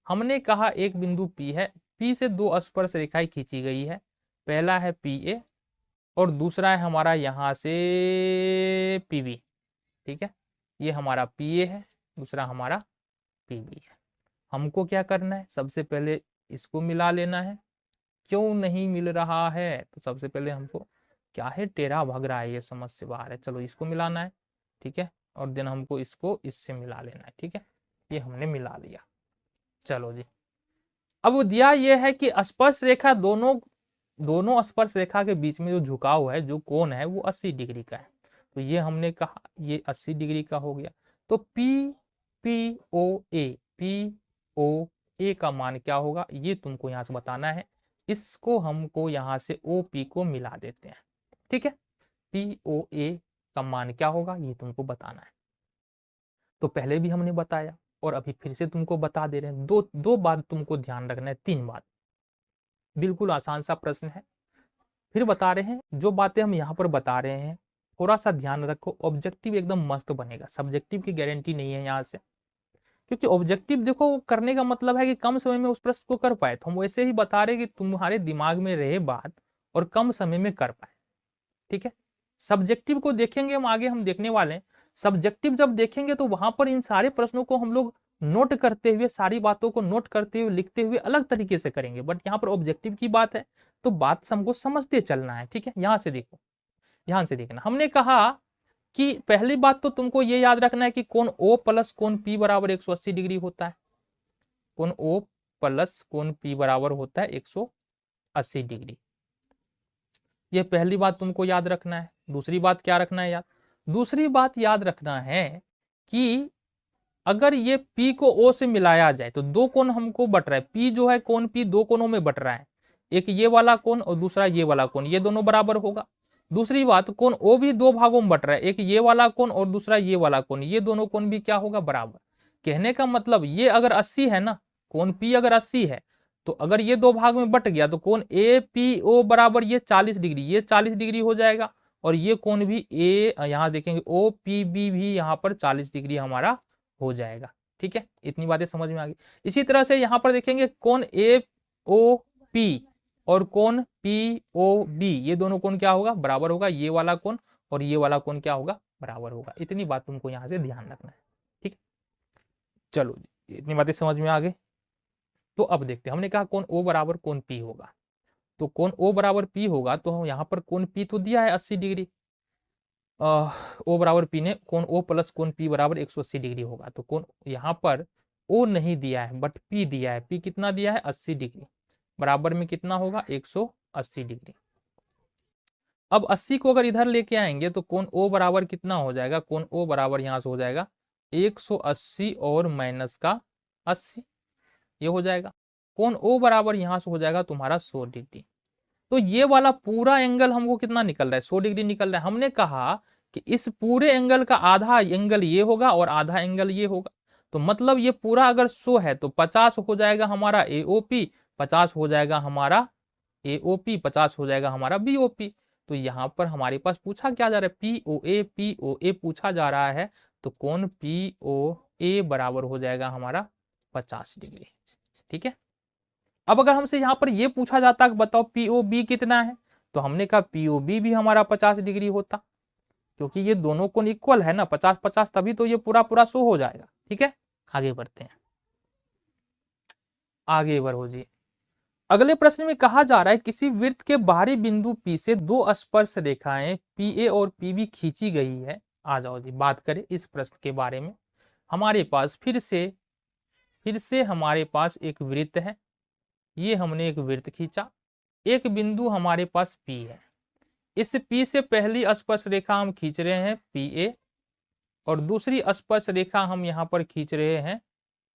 [SPEAKER 1] हमने कहा एक बिंदु P है, P से दो स्पर्श रेखाएं खींची गई है। पहला है PA और दूसरा है हमारा यहाँ से पीबी। ठीक है, ये हमारा पीए है, दूसरा हमारा पीबी है। हमको क्या करना है, सबसे पहले इसको मिला लेना है। क्यों नहीं मिल रहा है, तो सबसे पहले हमको क्या है, टेढ़ा भग रहा है, ये समझ से बाहर है। चलो इसको मिलाना है, ठीक है, और देन हमको इसको इससे मिला लेना है। ठीक है, ये हमने मिला लिया। चलो जी, अब दिया ये है कि स्पर्श रेखा दोनों स्पर्श रेखा के बीच में जो झुकाव है, जो कोण है, वो 80 डिग्री का है। तो ये हमने कहा ये 80 डिग्री का हो गया। तो पी ओ ए का मान क्या होगा, ये तुमको यहाँ से बताना है। इसको हमको यहाँ से ओ पी को मिला देते हैं। ठीक है, पी ओ ए का मान क्या होगा, ये तुमको बताना है। तो पहले भी हमने बताया और अभी फिर से तुमको बता दे रहे हैं। दो बात तुमको ध्यान रखना है, 3 बात। बिल्कुल आसान सा प्रश्न है, फिर बता रहे हैं। जो बातें हम यहाँ पर बता रहे हैं थोड़ा सा ध्यान रखो, ऑब्जेक्टिव एकदम मस्त बनेगा। सब्जेक्टिव की गारंटी नहीं है यहाँ से, क्योंकि ऑब्जेक्टिव देखो करने का मतलब है कि कम समय में उस प्रश्न को कर पाए। तो हम वैसे ही बता रहे कि तुम्हारे दिमाग में रहे बात और कम समय में कर पाए। ठीक है, सब्जेक्टिव को देखेंगे हम, आगे हम देखने वाले हैं। सब्जेक्टिव जब देखेंगे तो वहां पर इन सारे प्रश्नों को हम लोग नोट करते हुए, सारी बातों को नोट करते हुए, लिखते हुए अलग तरीके से करेंगे। बट यहाँ पर ऑब्जेक्टिव की बात है तो बात हमको समझते चलना है। ठीक है, यहां से देखो, ध्यान से देखना। हमने कहा कि पहली बात तो तुमको ये याद रखना है कि कोण ओ प्लस कोण पी बराबर 180 डिग्री होता है। कोण ओ प्लस कोण पी बराबर होता है 180 डिग्री। ये पहली बात तुमको याद रखना है। दूसरी बात क्या रखना है याद, दूसरी बात याद रखना है कि अगर ये P को O से मिलाया जाए तो दो कोण हमको बट रहा है। P जो है कोण P दो कोणों में बट रहा है, एक ये वाला कोण और दूसरा ये वाला कोण, ये दोनों बराबर होगा। दूसरी बात, कोण O भी दो भागों में बट रहा है, एक ये वाला कोण और दूसरा ये वाला कोण, ये दोनों कोण भी क्या होगा, बराबर। कहने का मतलब ये अगर 80 है ना, कोण P अगर 80 है तो अगर ये दो भाग में बट गया तो कोण APO बराबर ये 40 डिग्री, ये 40 डिग्री हो जाएगा। और ये कोण भी यहाँ देखेंगे OPB भी यहाँ पर 40 डिग्री हमारा हो जाएगा। ठीक है, इतनी बातें समझ में आ गई। इसी तरह से यहाँ पर देखेंगे कोण AOP और कोण POB, ये दोनों कोण क्या होगा, बराबर होगा। ये वाला कोण और ये वाला कोण क्या होगा, बराबर होगा। इतनी बात तुमको यहाँ से ध्यान रखना है। ठीक है, चलो जी, इतनी बातें समझ में आ गई। तो अब देखते हैं, हमने कहा कोण O बराबर कोण P होगा। तो कोण O बराबर P होगा तो यहाँ पर कोण P तो दिया है 80 डिग्री, O बराबर P ने कोण O प्लस कोण P बराबर 180 डिग्री होगा। तो कोण यहाँ पर O नहीं दिया है बट P दिया है। P कितना दिया है, 80 डिग्री, बराबर में कितना होगा, 180 डिग्री। अब 80 को अगर इधर लेके आएंगे तो कोण O बराबर कितना हो जाएगा, कोण O बराबर यहाँ से हो जाएगा 180 और माइनस का 80, ये हो जाएगा। कोण O बराबर यहाँ से हो जाएगा तुम्हारा 100 डिग्री। तो ये वाला पूरा एंगल हमको कितना निकल रहा है, 100 डिग्री निकल रहा है। हमने कहा कि इस पूरे एंगल का आधा एंगल ये होगा और आधा एंगल ये होगा। तो मतलब ये पूरा अगर 100 है तो 50 हो जाएगा हमारा AOP, 50 हो जाएगा हमारा AOP, 50 हो जाएगा हमारा BOP। तो यहाँ पर हमारे पास पूछा क्या जा रहा है, POA पूछा जा रहा है। तो कोण POA बराबर हो जाएगा हमारा 50 डिग्री। ठीक है, अब अगर हमसे यहाँ पर ये पूछा जाता कि बताओ POB कितना है, तो हमने कहा POB भी हमारा 50 डिग्री होता, क्योंकि ये दोनों कोण इक्वल है ना, 50-50, तभी तो ये पूरा पूरा 100 हो जाएगा। ठीक है, आगे बढ़ते हैं, आगे बढ़ो जी। अगले प्रश्न में कहा जा रहा है किसी वृत्त के बाहरी बिंदु P से दो स्पर्श रेखाएं PA और PB खींची गई है। आ जाओ जी, बात करें इस प्रश्न के बारे में। हमारे पास फिर से हमारे पास एक वृत्त है, ये हमने एक वृत्त खींचा, एक बिंदु हमारे पास P है। इस P से पहली स्पर्श रेखा हम खींच रहे हैं PA और दूसरी स्पर्श रेखा हम यहाँ पर खींच रहे हैं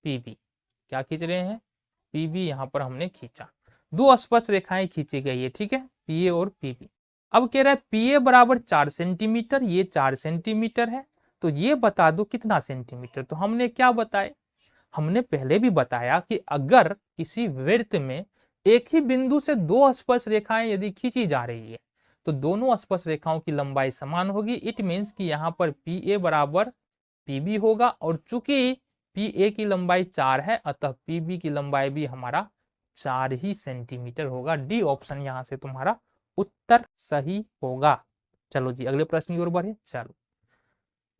[SPEAKER 1] PB। क्या खींच रहे हैं, PB यहाँ पर हमने खींचा। दो स्पर्श रेखाएं खींची गई है, ठीक है, PA और PB। अब कह रहा है PA बराबर 4 सेंटीमीटर, ये 4 सेंटीमीटर है, तो ये बता दो कितना सेंटीमीटर। तो हमने क्या बताया, हमने पहले भी बताया कि अगर किसी वृत्त में एक ही बिंदु से दो स्पर्श रेखाएं यदि खींची जा रही है तो दोनों स्पर्श रेखाओं की लंबाई समान होगी। इट मीन्स कि यहाँ पर PA बराबर PB होगा, और चूंकि PA की लंबाई 4 है अतः PB की लंबाई भी हमारा 4 ही सेंटीमीटर होगा। डी ऑप्शन यहाँ से तुम्हारा उत्तर सही होगा। चलो जी अगले प्रश्न की ओर बढ़े। चलो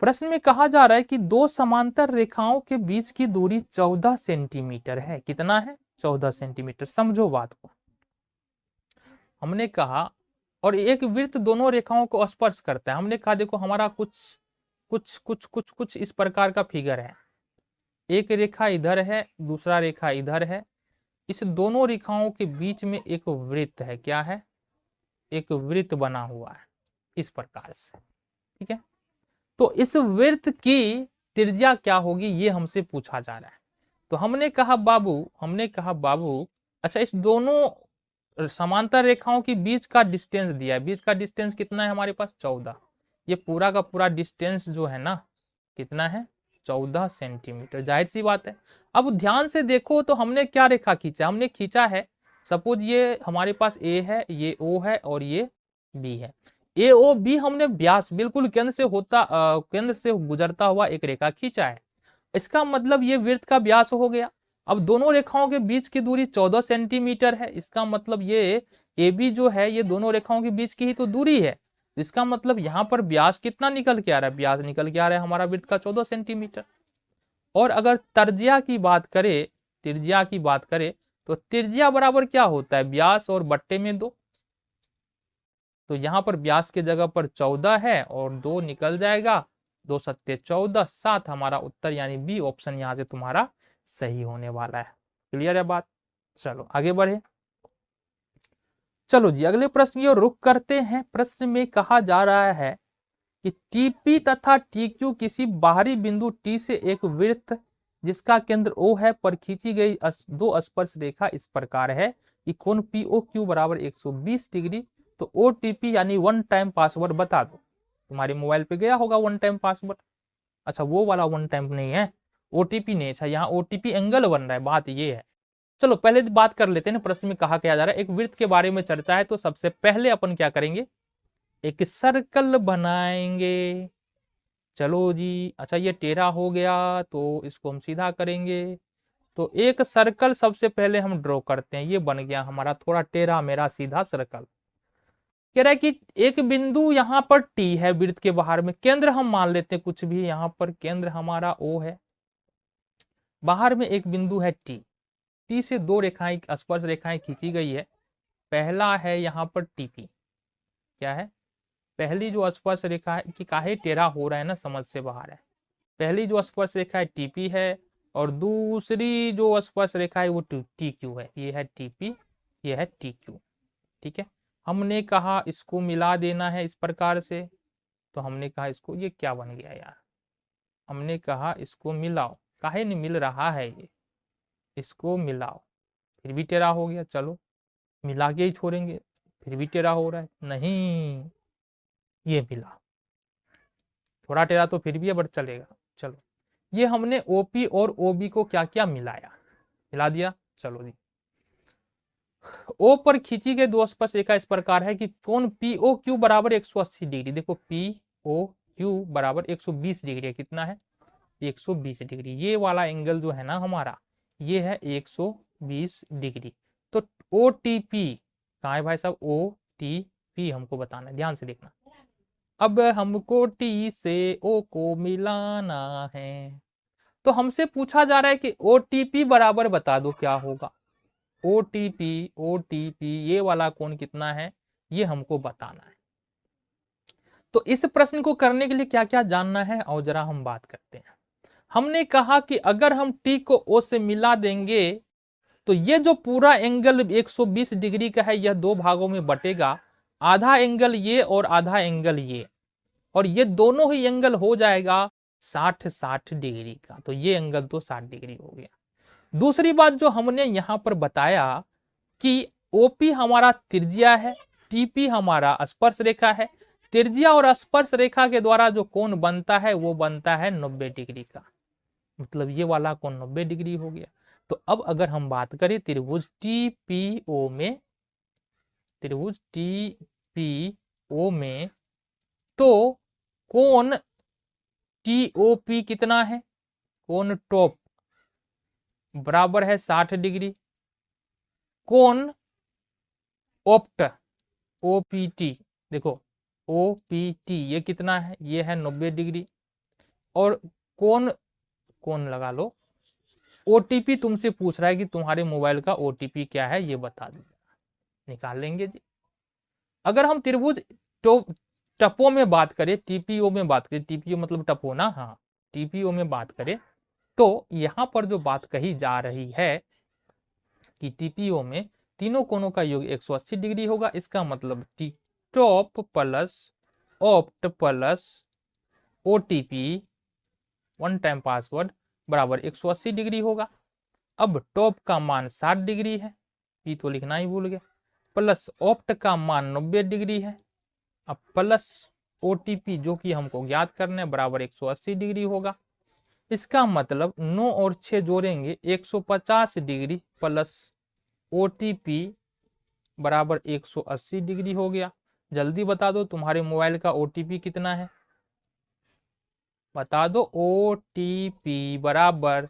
[SPEAKER 1] प्रश्न में कहा जा रहा है कि दो समांतर रेखाओं के बीच की दूरी 14 सेंटीमीटर है। कितना है? 14 सेंटीमीटर। समझो बात को। हमने कहा और एक वृत्त दोनों रेखाओं को स्पर्श करता है। हमने कहा देखो हमारा कुछ कुछ कुछ कुछ कुछ इस प्रकार का फिगर है। एक रेखा इधर है, दूसरा रेखा इधर है। इस दोनों रेखाओं के बीच में एक वृत्त है। क्या है? एक वृत्त बना हुआ है इस प्रकार से। ठीक है, तो इस वृत्त की त्रिज्या क्या होगी ये हमसे पूछा जा रहा है। तो हमने कहा बाबू अच्छा इस दोनों समांतर रेखाओं के बीच का डिस्टेंस दिया है। बीच का डिस्टेंस कितना है हमारे पास? 14। ये पूरा का पूरा डिस्टेंस जो है ना कितना है? 14 सेंटीमीटर। जाहिर सी बात है। अब ध्यान से देखो तो हमने क्या रेखा खींचा? हमने खींचा है सपोज ये हमारे पास ए है, ये ओ है और ये बी है। ए ओ बी हमने व्यास बिल्कुल केंद्र से गुजरता हुआ एक रेखा खींचा है। इसका मतलब ये वृत्त का व्यास हो गया। अब दोनों रेखाओं के बीच की दूरी 14 सेंटीमीटर है। इसका मतलब ये ए बी जो है ये दोनों रेखाओं के बीच की ही तो दूरी है। इसका मतलब यहाँ पर व्यास कितना निकल के आ रहा है? व्यास निकल के आ रहा है हमारा वृत्त का 14 सेंटीमीटर। और अगर त्रिज्या की बात करें तो त्रिज्या बराबर क्या होता है? व्यास और बट्टे में 2। तो यहाँ पर व्यास के जगह पर 14 है और 2 निकल जाएगा। 2 सत्ते 14, 7 हमारा उत्तर यानी बी ऑप्शन यहाँ से तुम्हारा सही होने वाला है। क्लियर है बात? चलो आगे बढ़े। चलो जी अगले प्रश्न की ओर रुख करते हैं। प्रश्न में कहा जा रहा है कि टीपी तथा टीक्यू किसी बाहरी बिंदु टी से एक वृत्त जिसका केंद्र ओ है पर खींची गई दो स्पर्श रेखा इस प्रकार है कि कोण पीओ क्यू बराबर 120 डिग्री। तो ओटीपी यानी वन टाइम पासवर्ड बता दो। तुम्हारे मोबाइल पे गया होगा वन टाइम पासवर्ड। अच्छा वो वाला वन टाइम नहीं है, ओटीपी नहीं। अच्छा यहाँ ओटीपी एंगल बन रहा है, बात ये है। चलो पहले बात कर लेते हैं ना। प्रश्न में कहा क्या जा रहा है? एक वृत्त के बारे में चर्चा है। तो सबसे पहले अपन क्या करेंगे? एक सर्कल बनाएंगे। चलो जी अच्छा ये टेढ़ा हो गया तो इसको हम सीधा करेंगे। तो एक सर्कल सबसे पहले हम ड्रॉ करते हैं। ये बन गया हमारा थोड़ा टेढ़ा मेरा सीधा सर्कल। कह रहा है कि एक बिंदु यहाँ पर टी है वृत्त के बाहर में। केंद्र हम मान लेते हैं कुछ भी, यहाँ पर केंद्र हमारा ओ है। बाहर में एक बिंदु है टी। टी से दो रेखाएं स्पर्श रेखाएं खींची गई है। पहला है यहाँ पर टीपी। क्या है? पहली जो स्पर्श रेखा है कि काहे टेढ़ा हो रहा है ना, समझ से बाहर है। पहली जो स्पर्श रेखा है टीपी है और दूसरी जो स्पर्श रेखा है वो टी क्यू है। ये है टीपी, ये है टी क्यू। ठीक है, हमने कहा इसको मिला देना है इस प्रकार से। तो हमने कहा इसको, ये क्या बन गया यार? हमने कहा इसको मिलाओ। काहे नहीं मिल रहा है ये? इसको मिलाओ। फिर भी टेढ़ा हो गया। चलो मिला के ही छोड़ेंगे। फिर भी टेढ़ा हो रहा है। नहीं, ये मिला। थोड़ा टेढ़ा तो फिर भी है बट चलेगा। चलो ये हमने ओपी और ओबी को क्या क्या मिलाया, मिला दिया। चलो जी ओ पर खींची गई दो स्पर्श रेखा इस प्रकार है कि कोण पीओ क्यू बराबर 180 डिग्री। देखो पी ओ क्यू बराबर 120 डिग्री है। कितना है? 120 डिग्री। ये वाला एंगल जो है ना हमारा ये है 120 डिग्री। तो ओ टी पी कहाँ है भाई साहब? ओ टी पी हमको बताना है, ध्यान से देखना। अब हमको टी से ओ को मिलाना है। तो हमसे पूछा जा रहा है कि ओटीपी बराबर बता दो क्या होगा। ओटीपी ये वाला कोण कितना है ये हमको बताना है। तो इस प्रश्न को करने के लिए क्या क्या जानना है और जरा हम बात करते हैं। हमने कहा कि अगर हम टी को ओ से मिला देंगे तो ये जो पूरा एंगल 120 डिग्री का है यह दो भागों में बटेगा। आधा एंगल ये और आधा एंगल ये, और ये दोनों ही एंगल हो जाएगा 60-60 डिग्री का। तो ये एंगल तो 60 डिग्री हो गया। दूसरी बात जो हमने यहां पर बताया कि ओपी हमारा त्रिज्या है, टीपी हमारा स्पर्श रेखा है। त्रिज्या और स्पर्श रेखा के द्वारा जो कोण बनता है वो बनता है 90 डिग्री का। मतलब ये वाला कोण 90 डिग्री हो गया। तो अब अगर हम बात करें त्रिभुज टीपीओ में, त्रिभुज टीपीओ में तो कोण टीओपी कितना है? कोण टॉप बराबर है 60 डिग्री। कोण ओप्ट OPT, देखो OPT ये कितना है, ये है 90 डिग्री। और कौन कौन लगा लो, OTP तुमसे पूछ रहा है कि तुम्हारे मोबाइल का OTP क्या है, ये बता दो, निकाल लेंगे जी। अगर हम त्रिभुज तो टपो में बात करें, TPO में बात करें, TPO मतलब टपो ना, हाँ, TPO में बात करें तो यहां पर जो बात कही जा रही है कि TPO में तीनों कोणों का योग 180 डिग्री होगा। इसका मतलब T top plus opt plus OTP one time password बराबर 180 डिग्री होगा। अब टॉप का मान 60 डिग्री है, पी तो लिखना ही भूल गया, प्लस ऑप्ट का मान 90 डिग्री है, अब प्लस OTP जो कि हमको ज्ञात करना है बराबर 180 डिग्री होगा। इसका मतलब 9 और 6 जोड़ेंगे 150 डिग्री प्लस OTP बराबर 180 डिग्री हो गया। जल्दी बता दो तुम्हारे मोबाइल का OTP कितना है, बता दो। OTP बराबर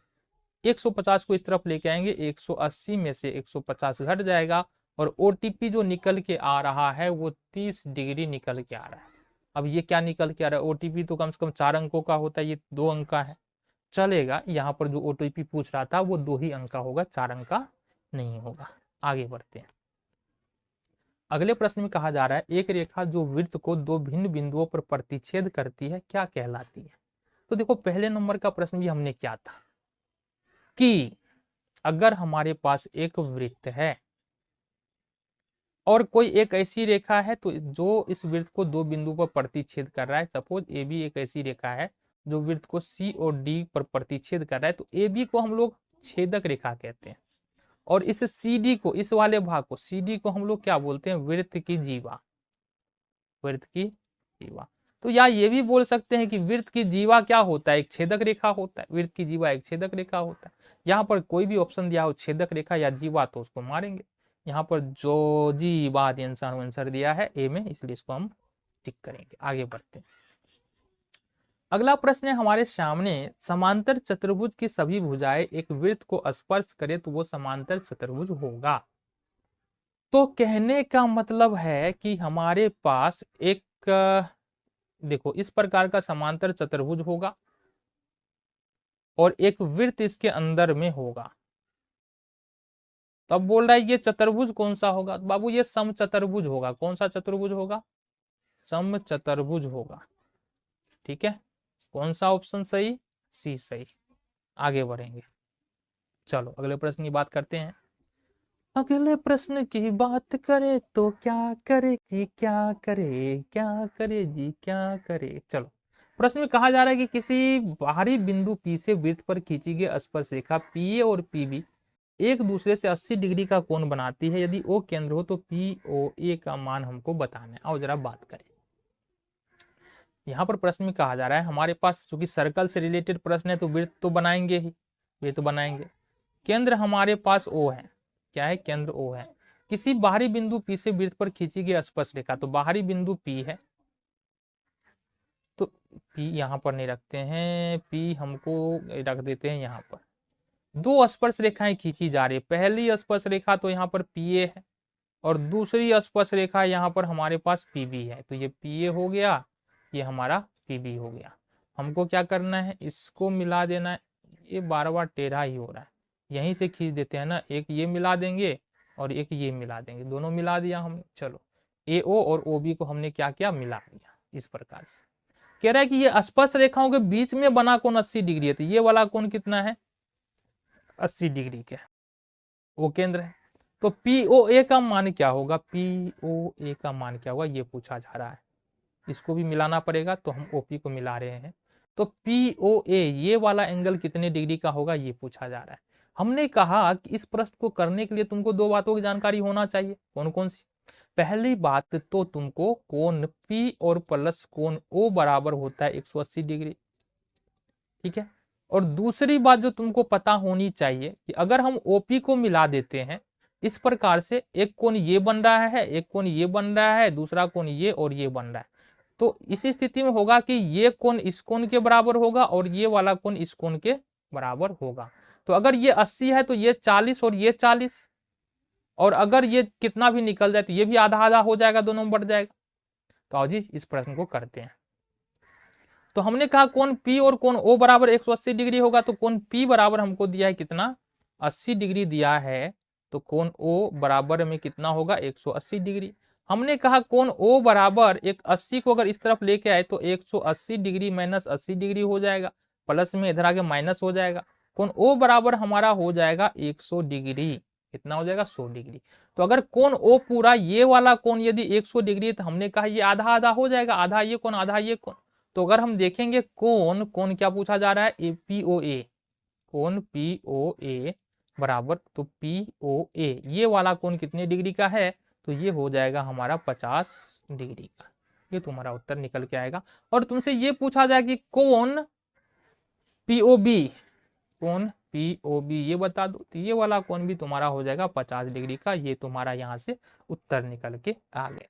[SPEAKER 1] 150 को इस तरफ लेके आएंगे, 180 में से 150 घट जाएगा और OTP जो निकल के आ रहा है वो 30 डिग्री निकल के आ रहा है। अब ये क्या निकल के आ रहा है, OTP तो कम से कम 4 अंकों का होता है, ये 2 अंक का है, चलेगा। यहाँ पर जो OTP पूछ रहा था वो 2 ही अंक का होगा, 4 अंक का नहीं होगा। आगे बढ़ते हैं। अगले प्रश्न में कहा जा रहा है एक रेखा जो वृत्त को 2 भिन्न बिंदुओं पर प्रतिच्छेद करती है क्या कहलाती है। तो देखो पहले नंबर का प्रश्न भी हमने क्या था कि अगर हमारे पास एक वृत्त है और कोई एक ऐसी रेखा है तो जो इस वृत्त को 2 बिंदु पर प्रतिच्छेद कर रहा है, सपोज AB एक ऐसी रेखा है जो वृत्त को C और D पर प्रतिच्छेद कर रहा है, तो AB को हम लोग छेदक रेखा कहते हैं और इस CD को, इस वाले भाग को CD को हम लोग क्या बोलते हैं, वृत्त की जीवा, वृत्त की जीवा। तो या ये भी बोल सकते हैं कि वृत्त की जीवा क्या होता है, एक छेदक रेखा होता है, वृत्त की जीवा एक छेदक रेखा होता है। यहाँ पर कोई भी ऑप्शन दिया हो छेदक रेखा या जीवा तो उसको मारेंगे। यहाँ पर जो जीवा आंसर दिया है ए में, इसलिए इसको हम टिक करेंगे। आगे बढ़ते हैं। अगला प्रश्न है हमारे सामने, समांतर चतुर्भुज की सभी भुजाएं एक वृत्त को स्पर्श करे तो वो समांतर चतुर्भुज होगा। तो कहने का मतलब है कि हमारे पास एक देखो इस प्रकार का समांतर चतुर्भुज होगा और एक वृत्त इसके अंदर में होगा। तब बोल रहा है ये चतुर्भुज कौन सा होगा, बाबू ये समचतुर्भुज होगा। कौन सा चतुर्भुज होगा, समचतुर्भुज होगा। ठीक है, कौन सा ऑप्शन सही, सी सही। आगे बढ़ेंगे, चलो अगले प्रश्न की बात करते हैं। अगले प्रश्न की बात करे तो क्या करे जी, क्या करे, क्या करे जी, क्या करे। चलो प्रश्न में कहा जा रहा है कि किसी बाहरी बिंदु P से वृत्त पर खींची गई स्पर्श रेखा PA और PB एक दूसरे से 80 डिग्री का कोण बनाती है। यदि O केंद्र हो तो POA का मान हमको बताना है। आओ जरा बात करें। यहाँ पर प्रश्न में कहा जा रहा है हमारे पास चूंकि सर्कल से रिलेटेड प्रश्न है तो वृत्त तो बनाएंगे ही, वृत्त बनाएंगे। केंद्र हमारे पास O है, क्या है, केंद्र O है। किसी बाहरी बिंदु P से वृत्त पर खींची गई स्पर्श रेखा, तो बाहरी बिंदु P है, तो P यहाँ पर नहीं रखते हैं, P हमको रख देते हैं यहाँ पर। दो स्पर्श रेखाएं खींची जा रही है, पहली स्पर्श रेखा तो यहाँ पर PA है और दूसरी स्पर्श रेखा यहाँ पर हमारे पास PB है। तो ये PA हो गया, ये हमारा PB हो गया। हमको क्या करना है, इसको मिला देना है। ये बार बार टेढ़ा ही हो रहा है, यहीं से खींच देते हैं ना, एक ये मिला देंगे और एक ये मिला देंगे, दोनों मिला दिया हमने। चलो AO और OB को हमने क्या किया, मिला दिया। इस प्रकार से कह रहा है कि ये स्पर्श रेखाओं के बीच में बना कोण 80 डिग्री है, तो ये वाला कोण कितना है, 80 डिग्री के, वो केंद्र है। तो POA का मान क्या होगा, POA का मान क्या होगा ये पूछा जा रहा है। इसको भी मिलाना पड़ेगा, तो हम OP को मिला रहे हैं। तो POA ये वाला एंगल कितने डिग्री का होगा ये पूछा जा रहा है। हमने कहा कि इस प्रश्न को करने के लिए तुमको दो बातों की जानकारी होना चाहिए। कौन कौन सी, पहली बात तो तुमको कोण P और प्लस कोण O बराबर होता है 180 डिग्री, ठीक है। और दूसरी बात जो तुमको पता होनी चाहिए कि अगर हम OP को मिला देते हैं इस प्रकार से, एक कोण ये बन रहा है, एक कोण ये बन रहा है, दूसरा कोण ये और ये बन रहा है, तो इस स्थिति में होगा कि ये कोण इस कोण के बराबर होगा और ये वाला कोण इस कोण के बराबर होगा। तो अगर ये 80 है तो ये 40 और ये 40, और अगर ये कितना भी निकल जाए तो ये भी आधा आधा हो जाएगा, दोनों में बढ़ जाएगा। तो आओ जी इस प्रश्न को करते हैं। तो हमने कहा कोण P और कोण O बराबर 180 डिग्री होगा, तो कोण P बराबर हमको दिया है कितना, 80 डिग्री दिया है, तो कोण O बराबर में कितना होगा, 180 डिग्री। हमने कहा कोण O बराबर एक 80 को अगर इस तरफ लेके आए तो 180 डिग्री माइनस 80 डिग्री हो जाएगा, प्लस में इधर आगे माइनस हो जाएगा। कोण O बराबर हमारा हो जाएगा 100 डिग्री, कितना हो जाएगा, 100 डिग्री। तो अगर कोण O पूरा ये वाला कोण यदि 100 डिग्री, तो हमने कहा ये आधा आधा हो जाएगा, आधा ये कोण आधा ये कोण। तो अगर हम देखेंगे कोण क्या पूछा जा रहा है, POA, कोण POA बराबर, तो POA ये वाला कोण कितने डिग्री का है, तो ये हो जाएगा हमारा 50 डिग्री का। ये तुम्हारा उत्तर निकल के आएगा। और तुमसे ये पूछा जाए कि कोण POB, कोण POB ये बता दो, तो ये वाला कोण भी तुम्हारा हो जाएगा 50 डिग्री का। ये तुम्हारा यहाँ से उत्तर निकल के आ गया।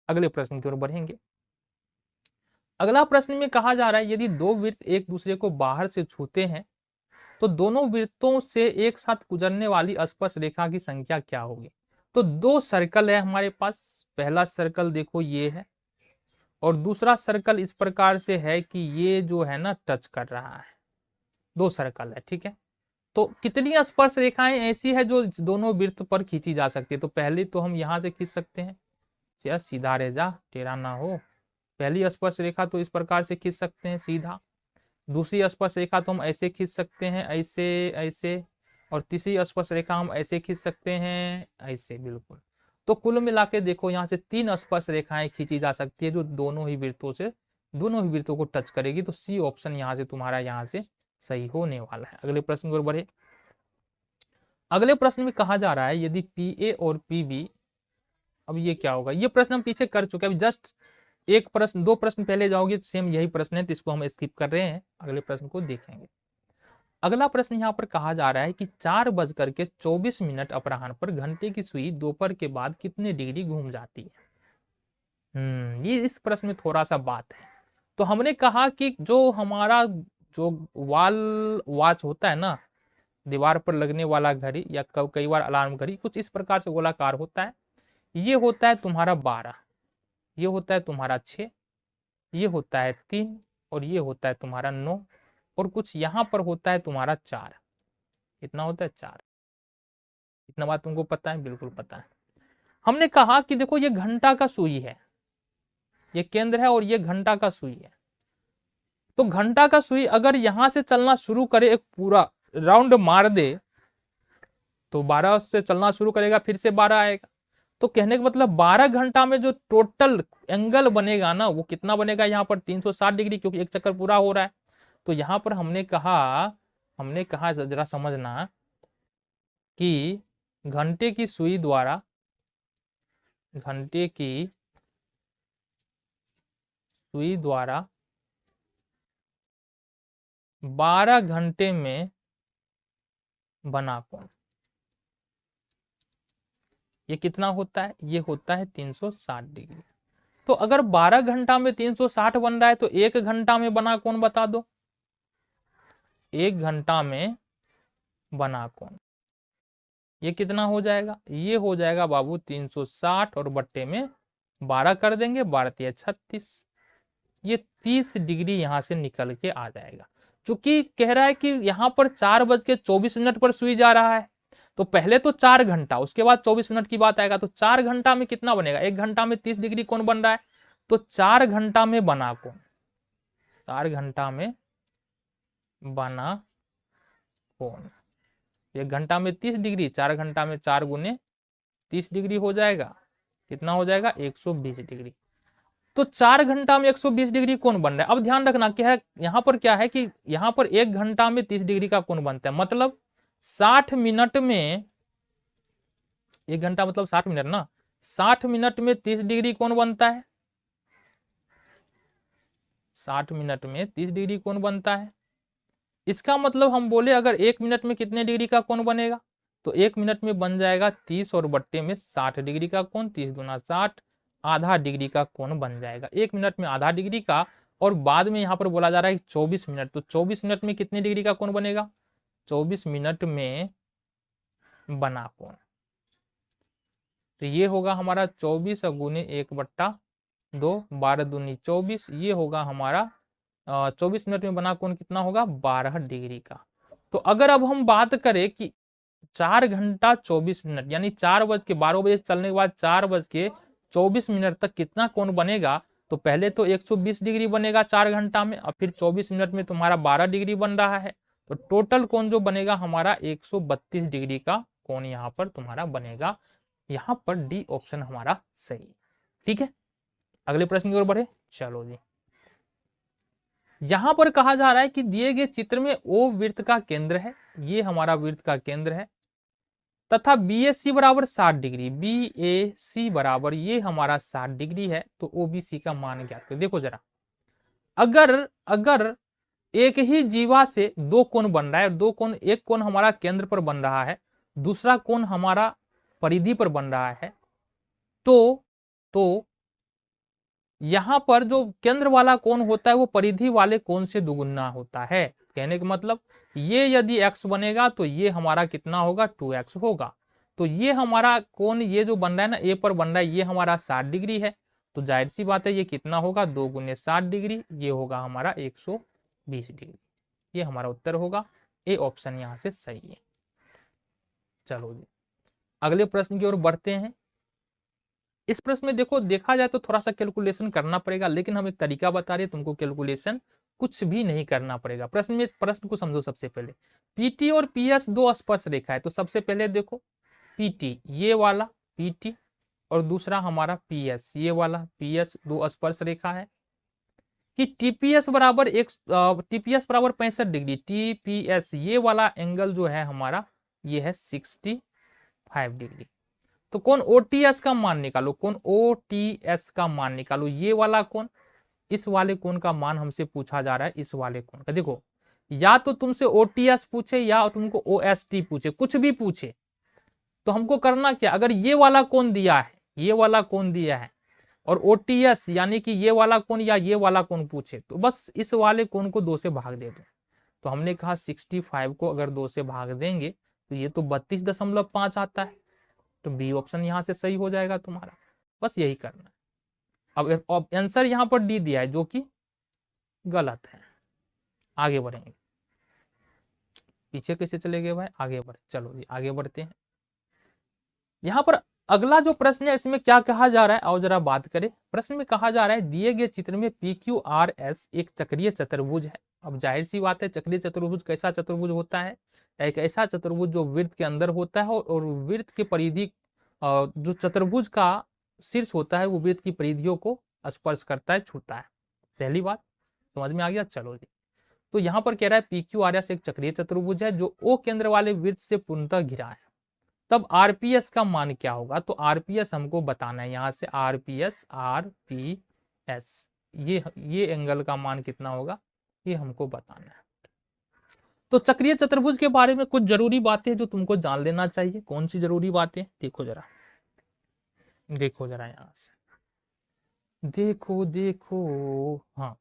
[SPEAKER 1] अगले प्रश्न की ओर बढ़ेंगे। अगला प्रश्न में कहा जा रहा है यदि दो वृत्त एक दूसरे को बाहर से छूते हैं तो दोनों वृत्तों से एक साथ गुजरने वाली स्पर्श रेखा की संख्या क्या होगी। तो दो सर्कल है हमारे पास, पहला सर्कल देखो ये है, और दूसरा सर्कल इस प्रकार से है कि ये जो है ना टच कर रहा है, दो सर्कल है, ठीक है। तो कितनी स्पर्श रेखाएं ऐसी है जो दोनों वृत्त पर खींची जा सकती है। तो पहले तो हम यहां से खींच सकते हैं, या सीधा रह जा, टेढ़ा ना हो। पहली स्पर्श रेखा तो इस प्रकार से खींच सकते हैं सीधा, दूसरी स्पर्श रेखा तो हम ऐसे खींच सकते हैं, ऐसे ऐसे, और तीसरी स्पर्श रेखा हम ऐसे खींच सकते हैं, ऐसे, बिल्कुल। तो कुल मिला के देखो यहाँ से 3 स्पर्श रेखाएं खींची जा सकती है जो दोनों ही वृत्तों को टच करेगी। तो सी ऑप्शन यहाँ से तुम्हारा यहाँ से सही होने वाला है। अगले प्रश्न की ओर बढ़े। अगले प्रश्न में कहा जा रहा है यदि PA और PB, अब ये क्या होगा, ये प्रश्न हम पीछे कर चुके हैं, जस्ट एक प्रश्न, 2 प्रश्न पहले जाओगे तो सेम यही प्रश्न है, तो इसको हम स्किप कर रहे हैं, अगले प्रश्न को देखेंगे। अगला प्रश्न यहाँ पर कहा जा रहा है कि 4:24 अपराह्न पर घंटे की सुई दोपहर के बाद कितने डिग्री घूम जाती है। ये इस प्रश्न में थोड़ा सा बात है। तो हमने कहा कि जो हमारा जो वॉल वॉच होता है ना, दीवार पर लगने वाला घड़ी या कई बार अलार्म घड़ी, कुछ इस प्रकार से गोलाकार होता है। ये होता है तुम्हारा 12, ये होता है तुम्हारा 6, ये होता है 3, और ये होता है तुम्हारा 9, और कुछ यहां पर होता है तुम्हारा 4। कितना होता है, 4। इतना बात तुमको पता है, बिल्कुल पता है। हमने कहा कि देखो ये घंटा का सुई है, ये केंद्र है और ये घंटा का सुई है। तो घंटा का सुई अगर यहां से चलना शुरू करे, एक पूरा राउंड मार दे, तो 12 से चलना शुरू करेगा, फिर से 12 आएगा। तो कहने का मतलब 12 घंटा में जो टोटल एंगल बनेगा ना, वो कितना बनेगा, यहाँ पर 360 डिग्री, क्योंकि एक चक्कर पूरा हो रहा है। तो यहाँ पर हमने कहा जरा समझना कि घंटे की सुई द्वारा 12 घंटे में बना कोण, ये कितना होता है, ये होता है 360 डिग्री। तो अगर 12 घंटा में 360 बन रहा है, तो 1 घंटा में बना कोण बता दो। 1 घंटा में बना कोण ये कितना हो जाएगा, ये हो जाएगा बाबू 360 और बट्टे में 12 कर देंगे, 12 × 36, ये 30 डिग्री यहां से निकल के आ जाएगा। चूंकि कह रहा है कि यहां पर 4:24 पर सुई जा रहा है, तो पहले तो 4 घंटा, उसके बाद 24 मिनट की बात आएगा। तो 4 घंटा में कितना बनेगा, 1 घंटा में 30 डिग्री कोण बन रहा है, तो 4 घंटा में बना कोण, 4 घंटा में बना कोण, 1 घंटा में 30 डिग्री, 4 घंटा में 4 × 30 डिग्री हो जाएगा, कितना हो जाएगा, 120 डिग्री। तो 4 घंटा में 120 डिग्री कोण बन रहा है। अब ध्यान रखना क्या है, यहाँ पर क्या है कि यहाँ पर 1 घंटा में 30 डिग्री का कोण बनता है, मतलब 60 मिनट में, 1 घंटा मतलब 60 मिनट ना, 60 मिनट में 30 डिग्री कोण बनता है, 60 मिनट में 30 डिग्री कोण बनता है। इसका मतलब हम बोले अगर 1 मिनट में कितने डिग्री का कोण बनेगा, तो 1 मिनट में बन जाएगा 30 और बट्टे में 60 डिग्री का कोण, 30 × 60, आधा डिग्री का कोण बन जाएगा। 1 मिनट में आधा डिग्री का, और बाद में यहाँ पर बोला जा रहा है 24 मिनट, तो 24 मिनट में कितने डिग्री का कोण बनेगा, 24 मिनट में बना कोण, तो ये होगा हमारा 24 गुने 1/2, 12 दूनी 24, ये होगा हमारा 24 मिनट में बना कोण कितना होगा 12 डिग्री का। तो अगर अब हम बात करें कि 4 घंटा 24 मिनट यानी 4:12 चलने के बाद 4:24 तक कितना कोण बनेगा, तो पहले तो 120 डिग्री बनेगा 4 घंटा में, और फिर 24 मिनट में तुम्हारा 12 डिग्री बन रहा है। तो टोटल कोण जो बनेगा हमारा 132 डिग्री का कोण यहाँ पर तुम्हारा बनेगा। यहाँ पर डी ऑप्शन हमारा सही है। ठीक है, अगले प्रश्न की ओर बढ़े। चलो जी, यहां पर कहा जा रहा है कि दिए गए चित्र में ओ वृत्त का केंद्र है, ये हमारा वृत्त का केंद्र है, तथा बी ए सी बराबर 60 डिग्री, बी ए सी बराबर ये हमारा 60 डिग्री है। तो ओ बी सी का मान ज्ञात करें। देखो जरा, अगर अगर एक ही जीवा से दो कोण बन रहा है, दो कोण, एक कोण हमारा केंद्र पर बन रहा है, दूसरा कोण हमारा परिधि पर बन रहा है, तो यहां पर जो केंद्र वाला कोण होता है वो परिधि वाले कोण से दुगुना होता है। कहने का मतलब ये यदि x बनेगा तो ये हमारा कितना होगा 2x होगा। तो ये हमारा कोण ये जो बन रहा है ना, ए पर बन रहा है, ये हमारा 60 डिग्री है। तो जाहिर सी बात है ये कितना होगा 2 गुने 60 डिग्री, ये होगा हमारा 120 डिग्री। ये हमारा उत्तर होगा, ए ऑप्शन यहां से सही है। चलो जी, अगले प्रश्न की ओर बढ़ते हैं। इस प्रश्न में देखो, देखा जाए तो थोड़ा सा कैलकुलेशन करना पड़ेगा, लेकिन हम एक तरीका बता रहे हैं तुमको, कैलकुलेशन कुछ भी नहीं करना पड़ेगा। प्रश्न को समझो। सबसे पहले पीटी और पीएस दो स्पर्श रेखा है, तो सबसे पहले देखो पीटी ये वाला पीटी और दूसरा हमारा पीएस ये वाला पीएस, दो स्पर्श रेखा है कि टीपीएस बराबर 65 डिग्री, टीपीएस ये वाला एंगल जो है हमारा ये है 65 डिग्री। तो कौन ओटीएस का मान निकालो, कौन ओटीएस का मान निकालो, ये वाला कौन, इस वाले कोण का मान हमसे पूछा जा रहा है, इस वाले कोण का। देखो, या तो तुमसे ओटीएस पूछे या तुमको ओएसटी पूछे, कुछ भी पूछे, तो हमको करना क्या, अगर ये वाला कोण दिया है, ये वाला कोण दिया है, और ओटीएस यानी कि ये वाला कोण या ये वाला कोण पूछे, तो बस इस वाले कोण को 2 से भाग दे दो। तो हमने कहा 65 को अगर 2 से भाग देंगे तो ये तो 32.5 आता है। तो बी ऑप्शन यहां से सही हो जाएगा तुम्हारा। बस यही करना है। अब आंसर यहां पर डी दिया है जो कि गलत है। आगे बढ़ेंगे, पीछे कैसे चले गए भाई, आगे बढ़े। चलो जी आगे बढ़ते हैं। यहां पर अगला जो प्रश्न है इसमें क्या कहा जा रहा है, और जरा बात करें। प्रश्न में कहा जा रहा है दिए गए चित्र में पी क्यू आर एस एक चक्रीय चतुर्भुज है। अब जाहिर सी बात है, चक्रीय चतुर्भुज कैसा चतुर्भुज होता है, एक ऐसा चतुर्भुज जो वृत्त के अंदर होता है और वृत्त के परिधि, जो चतुर्भुज का शीर्ष होता है वो वृत्त की परिधियों को स्पर्श करता है, छूता है। पहली बात समझ में आ गया। चलो जी, तो यहाँ पर कह रहा है पी क्यू आर एस एक चक्रीय चतुर्भुज है जो ओ केंद्र वाले वृत्त से पूर्णतः घिरा है। तब आरपीएस का मान क्या होगा, तो आरपीएस हमको बताना है। यहाँ से आरपीएस ये एंगल का मान कितना होगा ये हमको बताना है। तो चक्रीय चतुर्भुज के बारे में कुछ जरूरी बातें जो तुमको जान लेना चाहिए। कौन सी जरूरी बातें, देखो जरा, देखो जरा यहां से देखो हाँ,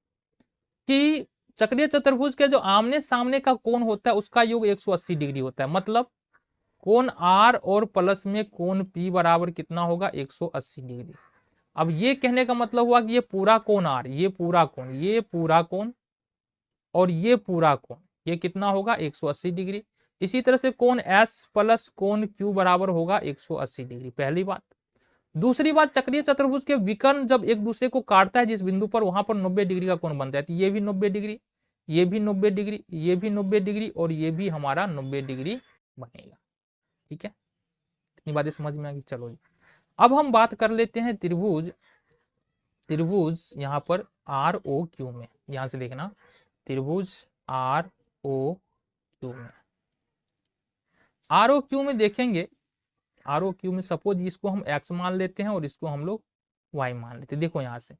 [SPEAKER 1] कि चक्रीय चतुर्भुज के जो आमने सामने का कोण होता है उसका योग 180 डिग्री होता है। मतलब कोण आर और प्लस में कोण पी बराबर कितना होगा 180 डिग्री। अब ये कहने का मतलब हुआ कि ये पूरा कोण आर, ये पूरा कोण और ये पूरा कोण, ये कितना होगा 180 डिग्री। इसी तरह से कोण एस प्लस कोण क्यू बराबर होगा 180 डिग्री। पहली बात। दूसरी बात, चक्रीय चतुर्भुज के विकर्ण जब एक दूसरे को काटता है जिस बिंदु पर, वहां पर 90 डिग्री का कोण बनता है। तो ये भी 90 डिग्री, ये भी 90 डिग्री, ये भी 90 डिग्री और ये भी हमारा 90 डिग्री बनेगा। ठीक है, इतनी बातें समझ में आ गई। चलो जी, अब हम बात कर लेते हैं त्रिभुज यहाँ पर आर ओ क्यू में। यहां से देखना, त्रिभुज आर ओ क्यू में, आर ओ क्यू में देखेंगे, आर ओ क्यू में सपोज इसको हम एक्स मान लेते हैं और इसको हम लोग वाई मान लेते हैं। देखो यहां से,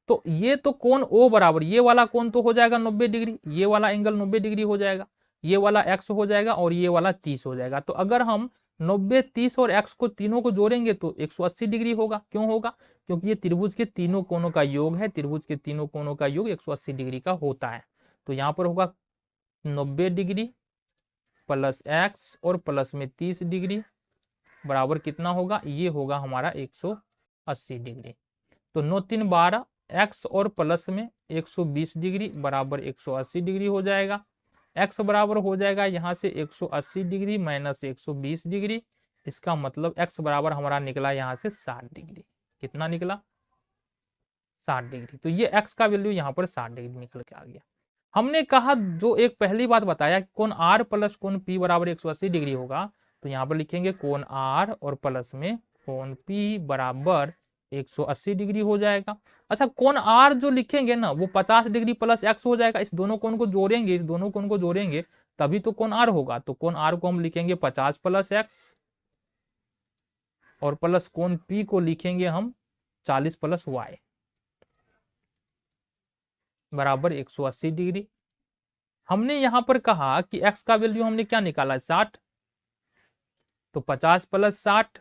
[SPEAKER 1] तो ये तो कोण ओ बराबर, ये वाला कोण तो हो जाएगा 90 डिग्री, ये वाला एंगल 90 डिग्री हो जाएगा, ये वाला एक्स हो जाएगा और ये वाला 30 हो जाएगा। तो अगर हम 90, 30 और एक्स को तीनों को जोड़ेंगे तो 180 डिग्री होगा। क्यों होगा, क्योंकि ये त्रिभुज के तीनों कोणों का योग है, त्रिभुज के तीनों कोणों का योग 180 डिग्री का होता है। तो यहाँ पर होगा 90 डिग्री प्लस एक्स और प्लस में 30 डिग्री बराबर कितना होगा, ये होगा हमारा 180 डिग्री। तो 9 3 12, एक्स और प्लस में 120 डिग्री बराबर 180 डिग्री हो जाएगा। एक्स बराबर हो जाएगा यहाँ से 180 डिग्री माइनस 120 डिग्री। इसका मतलब एक्स बराबर हमारा निकला यहाँ से 60 डिग्री। कितना निकला, 60 डिग्री। तो ये एक्स का वैल्यू यहाँ पर 60 डिग्री निकल के आ गया। हमने कहा जो एक पहली बात बताया कोण आर प्लस कोण पी बराबर 180 डिग्री होगा, तो यहाँ पर लिखेंगे कोण आर और प्लस में कोण पी बराबर 180 डिग्री हो जाएगा। अच्छा, कोण आर जो लिखेंगे ना वो 50 डिग्री प्लस एक्स हो जाएगा। इस दोनों कोण को जोड़ेंगे, इस दोनों कोण को जोड़ेंगे तभी तो कोण आर होगा। तो कोण आर को हम लिखेंगे 50 प्लस एक्स और प्लस कोण पी को लिखेंगे हम 40 प्लस वाई बराबर 180 डिग्री। हमने यहां पर कहा कि x का वैल्यू हमने क्या निकाला, 60। तो 50 प्लस 60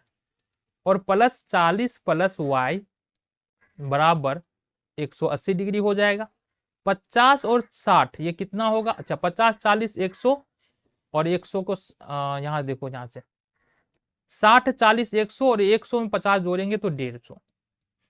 [SPEAKER 1] और प्लस 40 प्लस y बराबर 180 डिग्री हो जाएगा। 50 और 60 ये कितना होगा, अच्छा 50 40 100 और 100 को यहाँ देखो, यहाँ से 60 40 100 और 100 में 50 जोड़ेंगे तो 150।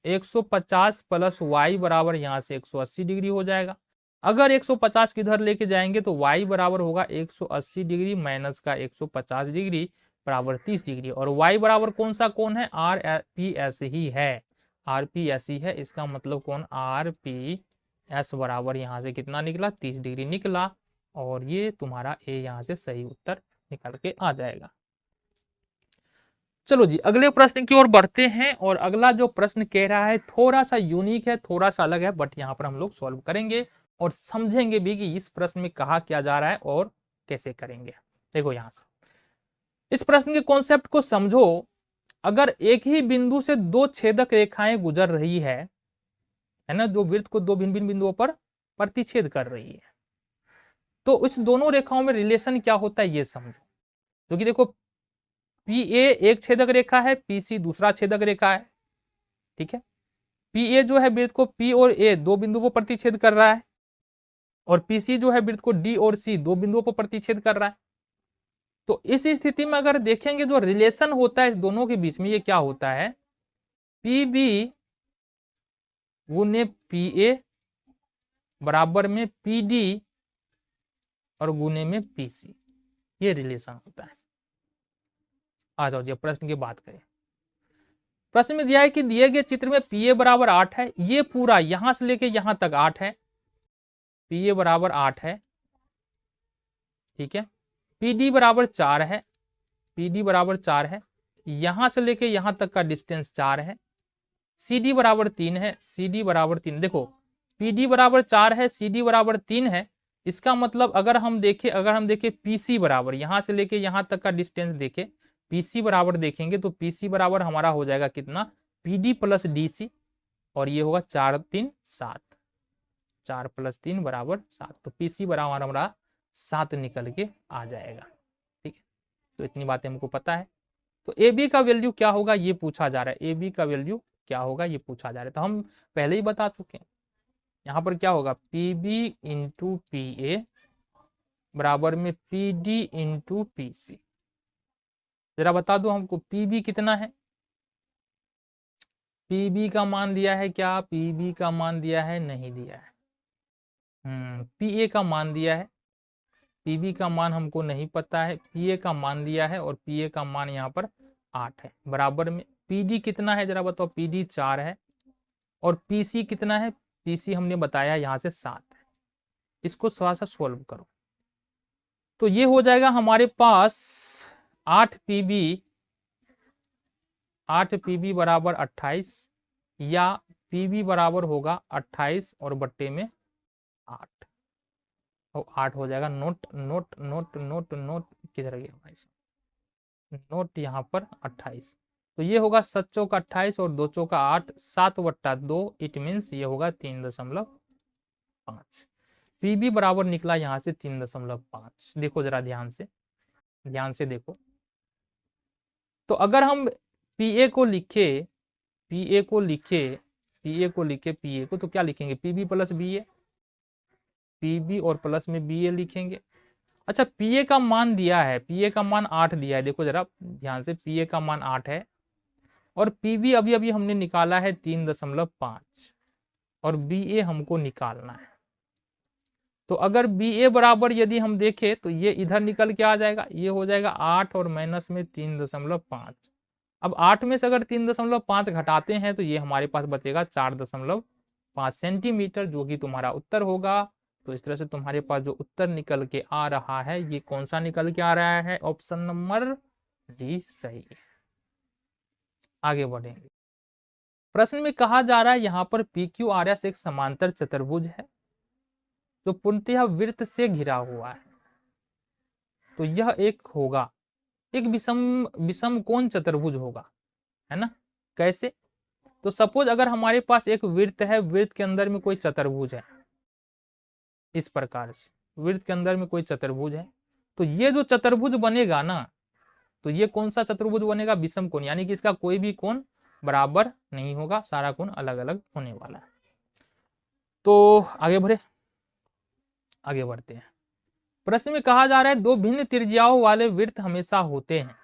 [SPEAKER 1] 150 प्लस y बराबर यहाँ से 180 डिग्री हो जाएगा। अगर 150 किधर लेके जाएंगे तो y बराबर होगा 180 डिग्री माइनस का 150 डिग्री बराबर 30 डिग्री। और y बराबर कौन सा कोण है, आर पी एस ही है, आर पी एस ही है। इसका मतलब कोण आर पी एस बराबर यहाँ से कितना निकला, 30 डिग्री निकला। और ये तुम्हारा ए यहाँ से सही उत्तर निकल के आ जाएगा। चलो जी अगले प्रश्न की ओर बढ़ते हैं। और अगला जो प्रश्न कह रहा है थोड़ा सा यूनिक है, थोड़ा सा अलग है, बट यहाँ पर हम लोग सॉल्व करेंगे और समझेंगे भी कि इस प्रश्न में कहा क्या जा रहा है और कैसे करेंगे। देखो यहाँ से इस प्रश्न के कॉन्सेप्ट को समझो। अगर एक ही बिंदु से दो छेदक रेखाएं गुजर रही है ना, जो वृत्त को दो भिन्न भिन्न बिंदुओं पर प्रतिच्छेद कर रही है, तो इस दोनों रेखाओं में रिलेशन क्या होता है ये समझो। क्योंकि देखो पी ए एक छेदक रेखा है, पी सी दूसरा छेदक रेखा है, ठीक है। पी ए जो है वृत्त को पी और ए दो बिंदुओं को प्रतिच्छेद कर रहा है, और पी सी जो है वृत्त को डी और सी दो बिंदुओं को प्रतिच्छेद कर रहा है। तो इस स्थिति में अगर देखेंगे जो रिलेशन होता है इस दोनों के बीच में, ये क्या होता है, पी बी गुने पी ए बराबर में पी डी और गुने में पी सी, ये रिलेशन होता है। आ जाओ जी प्रश्न की बात करें। प्रश्न में दिया है कि दिए गए चित्र में पी ए बराबर 8 है, ये पूरा यहां से लेके यहां तक 8 है, पी ए बराबर 8 है, ठीक है। पी डी बराबर 4 है, पी डी बराबर 4 है, यहां से लेके यहां तक का डिस्टेंस 4 है। सी डी बराबर 3 है, सी डी बराबर 3। देखो पी डी बराबर 4 है, सी डी बराबर 3 है। इसका मतलब अगर हम देखें पी सी बराबर यहां से लेके यहां तक का डिस्टेंस देखें, पीसी बराबर देखेंगे तो पीसी बराबर हमारा हो जाएगा कितना, पीडी प्लस डीसी, और ये होगा 4 3 7, 4 प्लस 3 बराबर 7। तो पीसी बराबर हमारा 7 निकल के आ जाएगा, ठीक है। तो इतनी बातें हमको पता है। तो ए बी का वैल्यू क्या होगा ये पूछा जा रहा है, ए बी का वैल्यू क्या होगा ये पूछा जा रहा है। तो हम पहले ही बता चुके हैं, यहाँ पर क्या होगा, P B into P A बराबर में P D into P C. जरा बता दो हमको पीबी कितना है, पीबी का मान दिया है क्या, पीबी का मान दिया है, नहीं दिया है। पीए का मान दिया है, पीबी का मान हमको नहीं पता है, पीए का मान दिया है और पीए का मान यहाँ पर 8 है। बराबर में पीडी कितना है जरा बताओ, पीडी 4 है, और पीसी कितना है, पीसी हमने बताया यहाँ से 7 है। इसको थोड़ा सा सोल्व करो तो ये हो जाएगा हमारे पास 8 पीबी बराबर 28, या पीबी बराबर होगा 28 और बट्टे में 8, और 8 हो जाएगा। Note note note note note किधर गया भाई साहब, नोट यहाँ पर 28। तो ये होगा 7 चौका 28 और 2 चौका 8, 7/2, इट मीन्स ये होगा 3.5। पीबी बराबर निकला यहाँ से 3.5। देखो जरा ध्यान से देखो। तो अगर हम पीए को लिखे पीए को तो क्या लिखेंगे, पीबी प्लस बीए, पीबी और प्लस में बीए लिखेंगे। अच्छा पीए का मान दिया है, पीए का मान 8 दिया है, देखो जरा ध्यान से, पीए का मान 8 है और पीबी अभी अभी हमने निकाला है 3.5 और बीए हमको निकालना है। तो अगर बीए बराबर यदि हम देखें तो ये इधर निकल के आ जाएगा, ये हो जाएगा 8 और माइनस में 3.5। अब 8 में से अगर 3.5 घटाते हैं तो ये हमारे पास बचेगा 4.5 सेंटीमीटर, जो कि तुम्हारा उत्तर होगा। तो इस तरह से तुम्हारे पास जो उत्तर निकल के आ रहा है ये कौन सा निकल के आ रहा है, ऑप्शन नंबर डी सही है। आगे बढ़ेंगे। प्रश्न में कहा जा रहा है यहाँ पर पी क्यू आर एस एक समांतर चतुर्भुज है जो पूर्णतः वृत्त से घिरा हुआ है। तो यह एक होगा, एक विषम कोण चतुर्भुज होगा, है ना। कैसे? तो सपोज अगर हमारे पास एक वृत्त है, वृत्त के अंदर में कोई चतुर्भुज है, इस प्रकार से वृत्त के अंदर में कोई चतुर्भुज है, तो ये जो चतुर्भुज बनेगा ना, तो ये कौन सा चतुर्भुज बनेगा, विषम कोण, यानी कि इसका कोई भी कोण बराबर नहीं होगा, सारा कोण अलग अलग होने वाला है। तो आगे बढ़ते हैं। प्रश्न में कहा जा रहा है दो भिन्न त्रिज्याओं वाले वृत्त हमेशा होते हैं।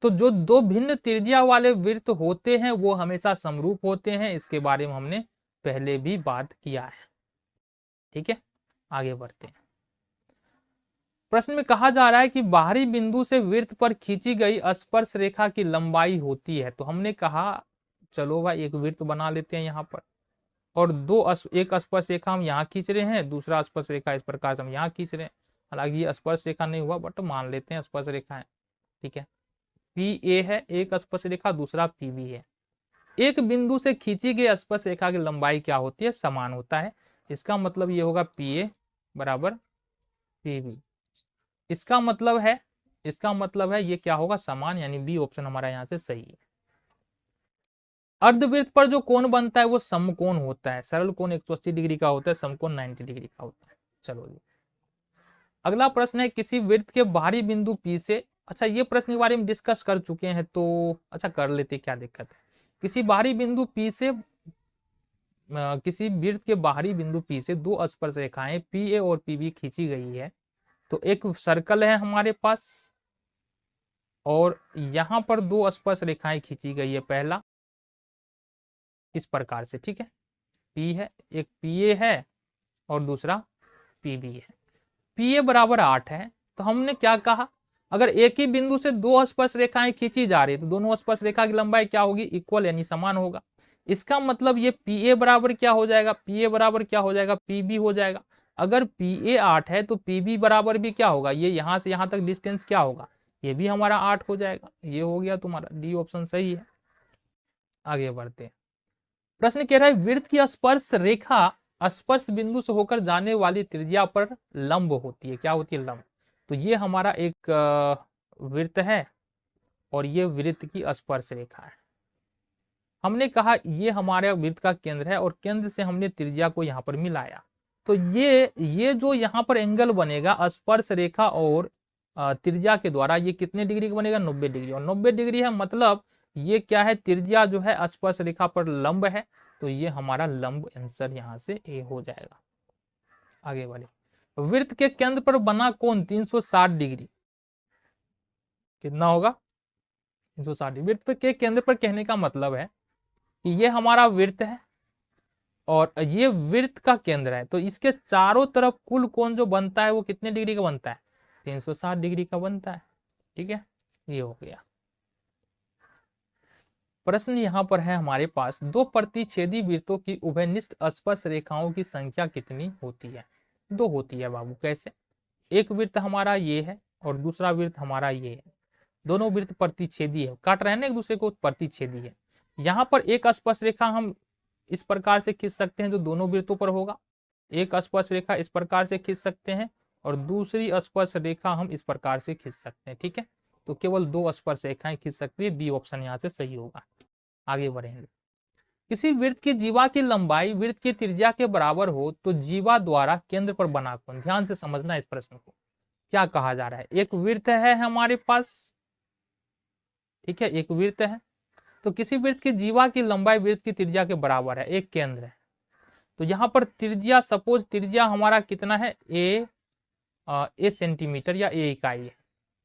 [SPEAKER 1] तो जो दो भिन्न त्रिज्या वाले वृत्त होते हैं वो हमेशा समरूप होते हैं, इसके बारे में हमने पहले भी बात किया है। ठीक है, आगे बढ़ते हैं। प्रश्न में कहा जा रहा है कि बाहरी बिंदु से वृत्त पर खींची गई स्पर्श रेखा की लंबाई होती है। तो हमने कहा चलो भाई एक वृत्त बना लेते हैं यहाँ पर, और एक स्पर्श रेखा हम यहाँ खींच रहे हैं, दूसरा स्पर्श रेखा इस प्रकार से हम यहाँ खींच रहे हैं। हालांकि ये स्पर्श रेखा नहीं हुआ बट मान लेते हैं स्पर्श रेखा है। ठीक है, पी ए है एक स्पर्श रेखा, दूसरा पी बी है। एक बिंदु से खींची गई स्पर्श रेखा की लंबाई क्या होती है, समान होता है। इसका मतलब ये होगा पी ए बराबर पी बी। इसका मतलब है ये क्या होगा, समान, यानी बी ऑप्शन हमारा यहाँ से सही है। अर्धवृत्त पर जो कोण बनता है वो समकोण होता है। सरल कोण 180 डिग्री का होता है, समकोण 90 डिग्री का होता है। चलो जी, अगला प्रश्न है किसी वृत्त के बाहरी बिंदु P से, अच्छा ये प्रश्न के बारे में डिस्कस कर चुके हैं तो अच्छा कर लेते, क्या दिक्कत है। किसी बाहरी बिंदु P से किसी वृत्त के बाहरी बिंदु P से दो स्पर्श रेखाएं PA और PB खींची गई है। तो एक सर्कल है हमारे पास और यहां पर दो स्पर्श रेखाएं खींची गई है, पहला इस प्रकार से। ठीक है, P है, एक PA है और दूसरा PB है। PA बराबर 8 है। तो हमने क्या कहा, अगर एक ही बिंदु से दो स्पर्श रेखाएं खींची जा रही है तो दोनों स्पर्श रेखा की लंबाई क्या होगी, इक्वल यानी समान होगा। इसका मतलब ये PA बराबर क्या हो जाएगा, PA बराबर क्या हो जाएगा, PB हो जाएगा। अगर PA 8 है तो PB बराबर भी क्या होगा, ये यहां से यहां तक डिस्टेंस क्या होगा, ये भी हमारा 8 हो जाएगा। ये हो गया तुम्हारा डी ऑप्शन सही है। आगे बढ़ते हैं। प्रश्न कह रहा है वृत्त की स्पर्श रेखा स्पर्श बिंदु से होकर जाने वाली त्रिज्या पर लंब होती है। क्या होती है, लंब। तो ये हमारा एक वृत्त है और ये वृत्त की स्पर्श रेखा है। हमने कहा ये हमारे वृत्त का केंद्र है और केंद्र से हमने त्रिज्या को यहाँ पर मिलाया। तो ये जो यहाँ पर एंगल बनेगा स्पर्श रेखा और त्रिज्या के द्वारा, ये कितने डिग्री का बनेगा, 90 डिग्री। और 90 डिग्री है मतलब ये क्या है, त्रिज्या जो है स्पर्श रेखा पर लंब है। तो ये हमारा लंब आंसर यहाँ से ए हो जाएगा। आगे बढ़े। वृत्त के केंद्र पर बना कोण 360 डिग्री कितना होगा, 360 डिग्री। वृत्त के केंद्र पर कहने का मतलब है कि ये हमारा वृत्त है और ये वृत्त का केंद्र है। तो इसके चारों तरफ कुल कोण जो बनता है वो कितने डिग्री का बनता है, 360 डिग्री का बनता है। ठीक है, ये हो गया। प्रश्न यहाँ पर है हमारे पास दो प्रतिच्छेदी वृत्तों की उभयनिष्ठ स्पर्श रेखाओं की संख्या कितनी होती है। दो होती है बाबू। कैसे, एक वृत्त हमारा ये है और दूसरा वृत्त हमारा ये है। दोनों वृत्त प्रतिच्छेदी है, काट रहे हैं ना एक दूसरे को, प्रतिच्छेदी है। यहाँ पर एक स्पर्श रेखा हम इस प्रकार से खींच सकते हैं जो दोनों वृत्तों पर होगा, एक स्पर्श रेखा इस प्रकार से खींच सकते हैं और दूसरी स्पर्श रेखा हम इस प्रकार से खींच सकते हैं। ठीक है, तो केवल दो स्पर्श रेखाएं खींच सकती है, बी ऑप्शन यहाँ से सही होगा। आगे बढ़ेंगे। किसी वृत्त की जीवा की लंबाई वृत्त की त्रिज्या के बराबर हो तो जीवा द्वारा केंद्र पर बना कोण, ध्यान से समझना इस प्रश्न को। क्या कहा जा रहा है, एक वृत्त है हमारे पास, ठीक है, एक वृत्त है। तो किसी वृत्त की जीवा की लंबाई वृत्त की त्रिज्या के बराबर है, एक केंद्र है। तो यहाँ पर त्रिज्या, सपोज त्रिज्या हमारा कितना है, ए ए सेंटीमीटर या ए इकाई है,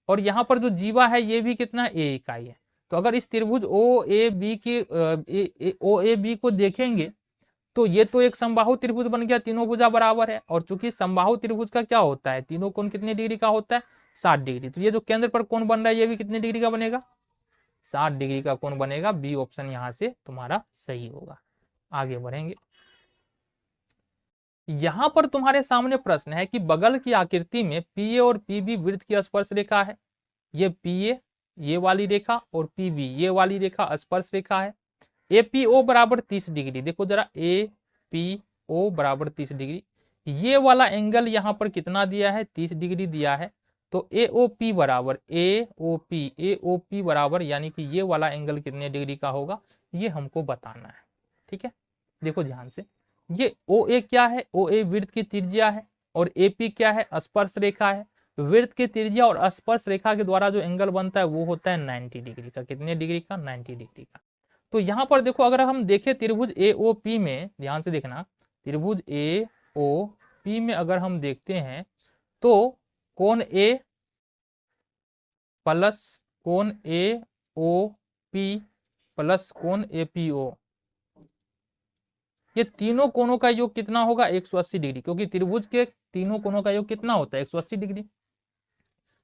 [SPEAKER 1] और यहाँ पर जो जीवा है ये भी कितना ए इकाई है। तो अगर इस त्रिभुज ओ ए बी के ओ ए बी को देखेंगे तो ये तो एक समबाहु त्रिभुज बन गया, तीनों भुजा बराबर है, और चूंकि समबाहु त्रिभुज का क्या होता है, तीनों कोण कितने डिग्री का होता है, 60 डिग्री। तो ये जो केंद्र पर कोण बन रहा है ये भी कितने डिग्री का बनेगा, 60 डिग्री का कोण बनेगा। बी ऑप्शन यहाँ से तुम्हारा सही होगा। आगे बढ़ेंगे। यहां पर तुम्हारे सामने प्रश्न है कि बगल की आकृति में पीए और पीबी वृत्त की स्पर्श रेखा है। ये पीए ये वाली रेखा और पीबी ये वाली रेखा स्पर्श रेखा है। एपीओ बराबर 30 डिग्री, देखो जरा एपीओ बराबर 30 डिग्री। ये वाला एंगल यहाँ पर कितना दिया है, 30 डिग्री दिया है। तो एओपी बराबर एओपी बराबर यानी कि ये वाला एंगल कितने डिग्री का होगा, ये हमको बताना है। ठीक है, देखो ध्यान से, ये ओ ए क्या है, ओ ए वृत्त की त्रिज्या है, और एपी क्या है, स्पर्श रेखा है। वृत्त की त्रिज्या और स्पर्श रेखा के द्वारा जो एंगल बनता है वो होता है 90 डिग्री का। कितने डिग्री का, 90 डिग्री का। तो यहां पर देखो, अगर हम देखें त्रिभुज एओपी में, ध्यान से देखना, त्रिभुज एओपी में अगर हम देखते हैं तो कोण ए प्लस कोण एओपी प्लस कोण एपीओ, ये तीनों कोणों का योग कितना होगा, 180 डिग्री, क्योंकि त्रिभुज के तीनों कोणों का योग कितना होता है, 180 डिग्री।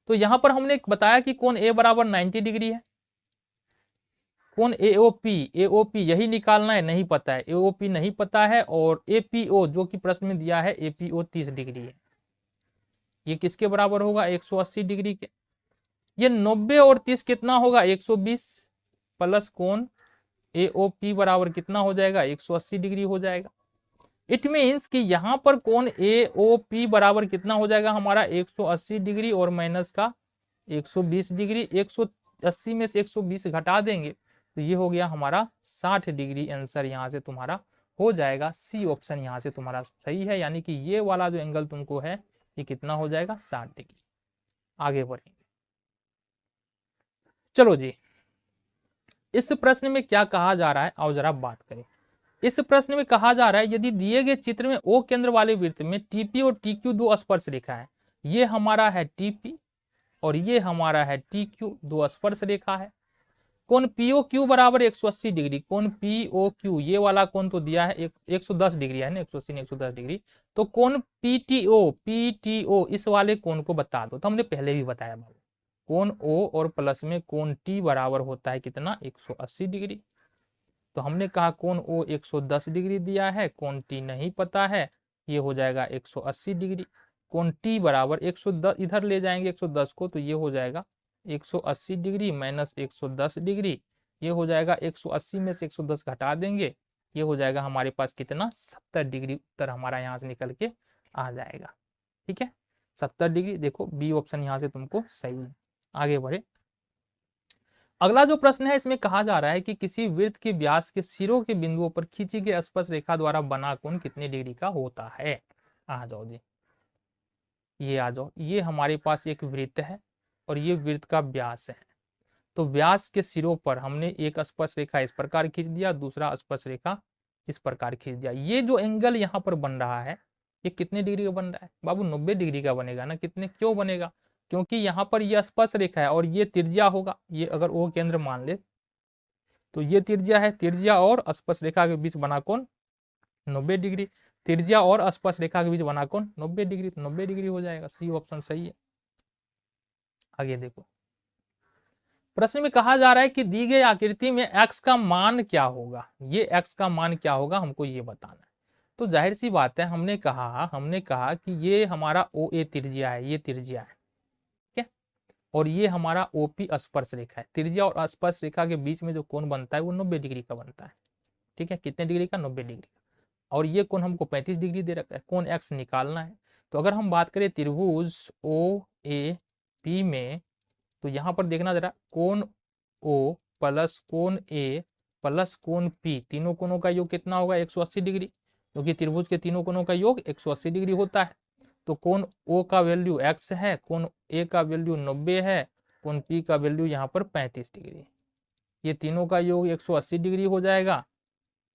[SPEAKER 1] तो यहां पर हमने बताया कि कोण ए बराबर 90 डिग्री है। कोण एओपी यही निकालना है, नहीं पता है, एओपी नहीं पता है, और एपीओ जो कि प्रश्न में दिया है एपीओ 30 डिग्री है। ये किसके बराबर होगा, 180 डिग्री के। ये 90 और 30 कितना होगा, 120, प्लस कोण एओपी बराबर कितना हो जाएगा, 180 डिग्री हो जाएगा। इट मीन्स कि यहां पर कोण एओपी बराबर कितना हो जाएगा हमारा, 180 डिग्री और माइनस का 120 डिग्री। 180 में से 120 घटा देंगे तो ये हो गया हमारा 60 डिग्री। आंसर यहाँ से तुम्हारा हो जाएगा सी ऑप्शन, यहाँ से तुम्हारा सही है। यानी कि ये वाला जो एंगल तुमको है ये कितना हो जाएगा, 60 डिग्री। आगे बढ़ेंगे, चलो जी। इस प्रश्न में क्या कहा जा रहा है, आओ जरा बात करें। इस प्रश्न में कहा जा रहा है, यदि दिए गए चित्र में ओ केंद्र वाले वृत्त में टीपी और टीक्यू दो स्पर्श रेखा है, ये हमारा है टीपी और ये हमारा है टीक्यू, दो स्पर्श रेखा है। कोण पीओ क्यू बराबर 180 डिग्री, कोण पीओ क्यू ये वाला कोण तो दिया है 110 डिग्री है ना, 180 ने 110 डिग्री। तो कोण पीटीओ इस वाले कोण को बता दो। तो हमने पहले भी बताया बाबू, कोण ओ और प्लस में कोण टी बराबर होता है कितना, 180 डिग्री। तो हमने कहा कोण ओ 110 डिग्री दिया है, कोण टी नहीं पता है, ये हो जाएगा 180 डिग्री। कोण टी बराबर 110 इधर ले जाएंगे 110 को, तो ये हो जाएगा 180 डिग्री माइनस 110 डिग्री, ये हो जाएगा 180 में से 110 घटा देंगे, ये हो जाएगा हमारे पास कितना, 70 डिग्री। उत्तर हमारा यहाँ से निकल के आ जाएगा। ठीक है, 70 डिग्री। देखो बी ऑप्शन यहाँ से तुमको सही है। आगे बढ़े, अगला जो प्रश्न है इसमें कहा जा रहा है कि किसी वृत्त के व्यास के सिरों के बिंदुओं पर खींची गई स्पर्श रेखा द्वारा बना कोण कितने डिग्री का होता है। आ जाओ जी, ये आ जाओ, ये हमारे पास एक वृत्त है और ये वृत्त का व्यास है। तो व्यास के सिरों पर हमने एक स्पर्श रेखा इस प्रकार खींच दिया, दूसरा स्पर्श रेखा इस प्रकार खींच दिया। ये जो एंगल यहाँ पर बन रहा है ये कितने डिग्री का बन रहा है बाबू, 90 डिग्री का बनेगा ना। कितने, क्यों बनेगा, क्योंकि यहाँ पर यह स्पर्श रेखा है और ये त्रिज्या होगा। ये अगर ओ केंद्र मान ले तो ये त्रिज्या है, त्रिज्या और स्पर्श रेखा के बीच बना कोण 90 डिग्री। त्रिज्या और स्पर्श रेखा के बीच बना कोण 90 डिग्री, तो 90 डिग्री हो जाएगा। सी ऑप्शन सही है। आगे देखो, प्रश्न में कहा जा रहा है कि दी गई आकृति में x का मान क्या होगा। ये x का मान क्या होगा हमको ये बताना है। तो जाहिर सी बात है, हमने कहा कि ये हमारा ओ ए त्रिज्या है, ये त्रिज्या है, ठीक है, और ये हमारा ओपी स्पर्श रेखा है। त्रिज्या और स्पर्श रेखा के बीच में जो कोण बनता है वो 90 डिग्री का बनता है। ठीक है, कितने डिग्री का, 90 डिग्री का। और ये कोण हमको 35 डिग्री दे रखा है, कोण x निकालना है। तो अगर हम बात करें त्रिभुज ओ ए पी में, तो यहाँ पर देखना जरा, कोण ओ प्लस कोण ए प्लस कोण पी, तीनों कोणों का योग कितना होगा, 180 डिग्री, क्योंकि त्रिभुज के तीनों कोणों का योग 180 डिग्री होता है। तो कोण ओ का वैल्यू x है, कोण ए का वैल्यू 90 है, कोण पी का वैल्यू यहाँ पर 35 डिग्री। ये तीनों का योग 180 डिग्री हो जाएगा।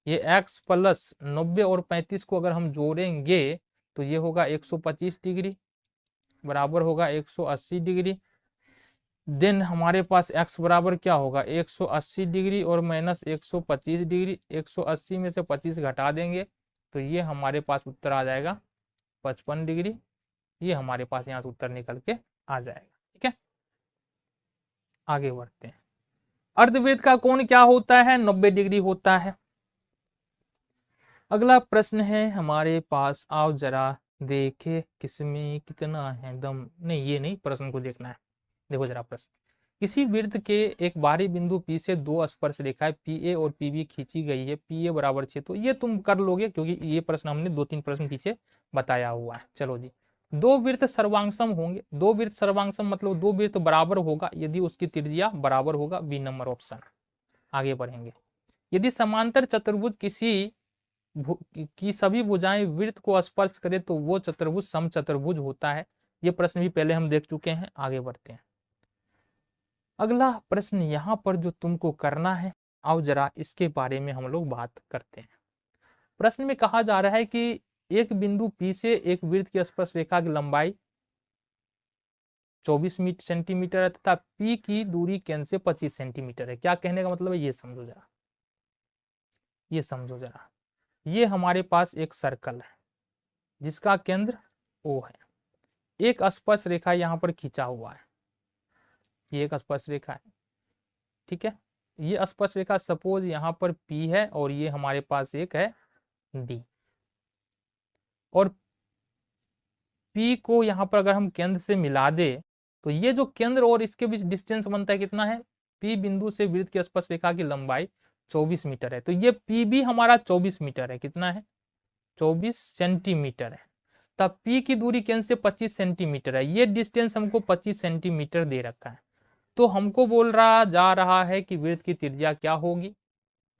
[SPEAKER 1] ये x प्लस 90 और 35 को अगर हम जोड़ेंगे तो ये होगा 125 डिग्री। बराबर होगा 180 डिग्री। देन हमारे पास x बराबर क्या होगा 180 डिग्री और माइनस 125 डिग्री। 180 में से 25 घटा देंगे तो ये हमारे पास उत्तर आ जाएगा 55 डिग्री। ये हमारे पास यहाँ से उत्तर निकल के आ जाएगा। ठीक है, आगे बढ़ते हैं। अर्धवृत्त का कोण क्या होता है 90 डिग्री होता है। अगला प्रश्न है हमारे पास, आओ जरा देखे किसमें कितना है दम। नहीं, ये नहीं, प्रश्न को देखना है। देखो जरा प्रश्न, किसी वृत्त के एक बाहरी बिंदु P से दो स्पर्श रेखाएं PA और PB खींची गई है, PA बराबर 6। तो ये तुम कर लोगे क्योंकि ये प्रश्न हमने 2-3 प्रश्न पीछे बताया हुआ है। चलो जी, दो वृत्त सर्वांगसम होंगे। दो वृत्त सर्वांगसम मतलब दो वृत्त बराबर होगा यदि उसकी त्रिज्या बराबर होगा। B number option. आगे बढ़ेंगे, यदि समांतर चतुर्भुज की सभी भुजाएं वृत्त को स्पर्श करे तो वो चतुर्भुज समचतुर्भुज होता है। ये प्रश्न भी पहले हम देख चुके हैं। आगे बढ़ते हैं, अगला प्रश्न यहाँ पर जो तुमको करना है, आओ जरा इसके बारे में हम लोग बात करते हैं। प्रश्न में कहा जा रहा है कि एक बिंदु P से एक वृत्त की स्पर्श रेखा की लंबाई 24 सेंटीमीटर है तथा P की दूरी केंद्र से 25 सेंटीमीटर है। क्या कहने का मतलब है, ये समझो जरा, ये समझो जरा। ये हमारे पास एक सर्कल है जिसका केंद्र O है। एक स्पर्श रेखा यहाँ पर खींचा हुआ है, ये एक स्पर्श रेखा है। ठीक है, ये स्पर्श रेखा सपोज यहाँ पर P है और ये हमारे पास एक है D। और P को यहाँ पर अगर हम केंद्र से मिला दे तो ये जो केंद्र और इसके बीच डिस्टेंस बनता है कितना है, P बिंदु से वृत्त की स्पर्श रेखा की लंबाई 24 मीटर है। तो ये P भी हमारा 24 मीटर है। कितना है, 24 सेंटीमीटर है। तब P की दूरी केंद्र से 25 सेंटीमीटर है। ये डिस्टेंस हमको 25 सेंटीमीटर दे रखा है। तो हमको बोल रहा जा रहा है कि वृत्त की त्रिज्या क्या होगी।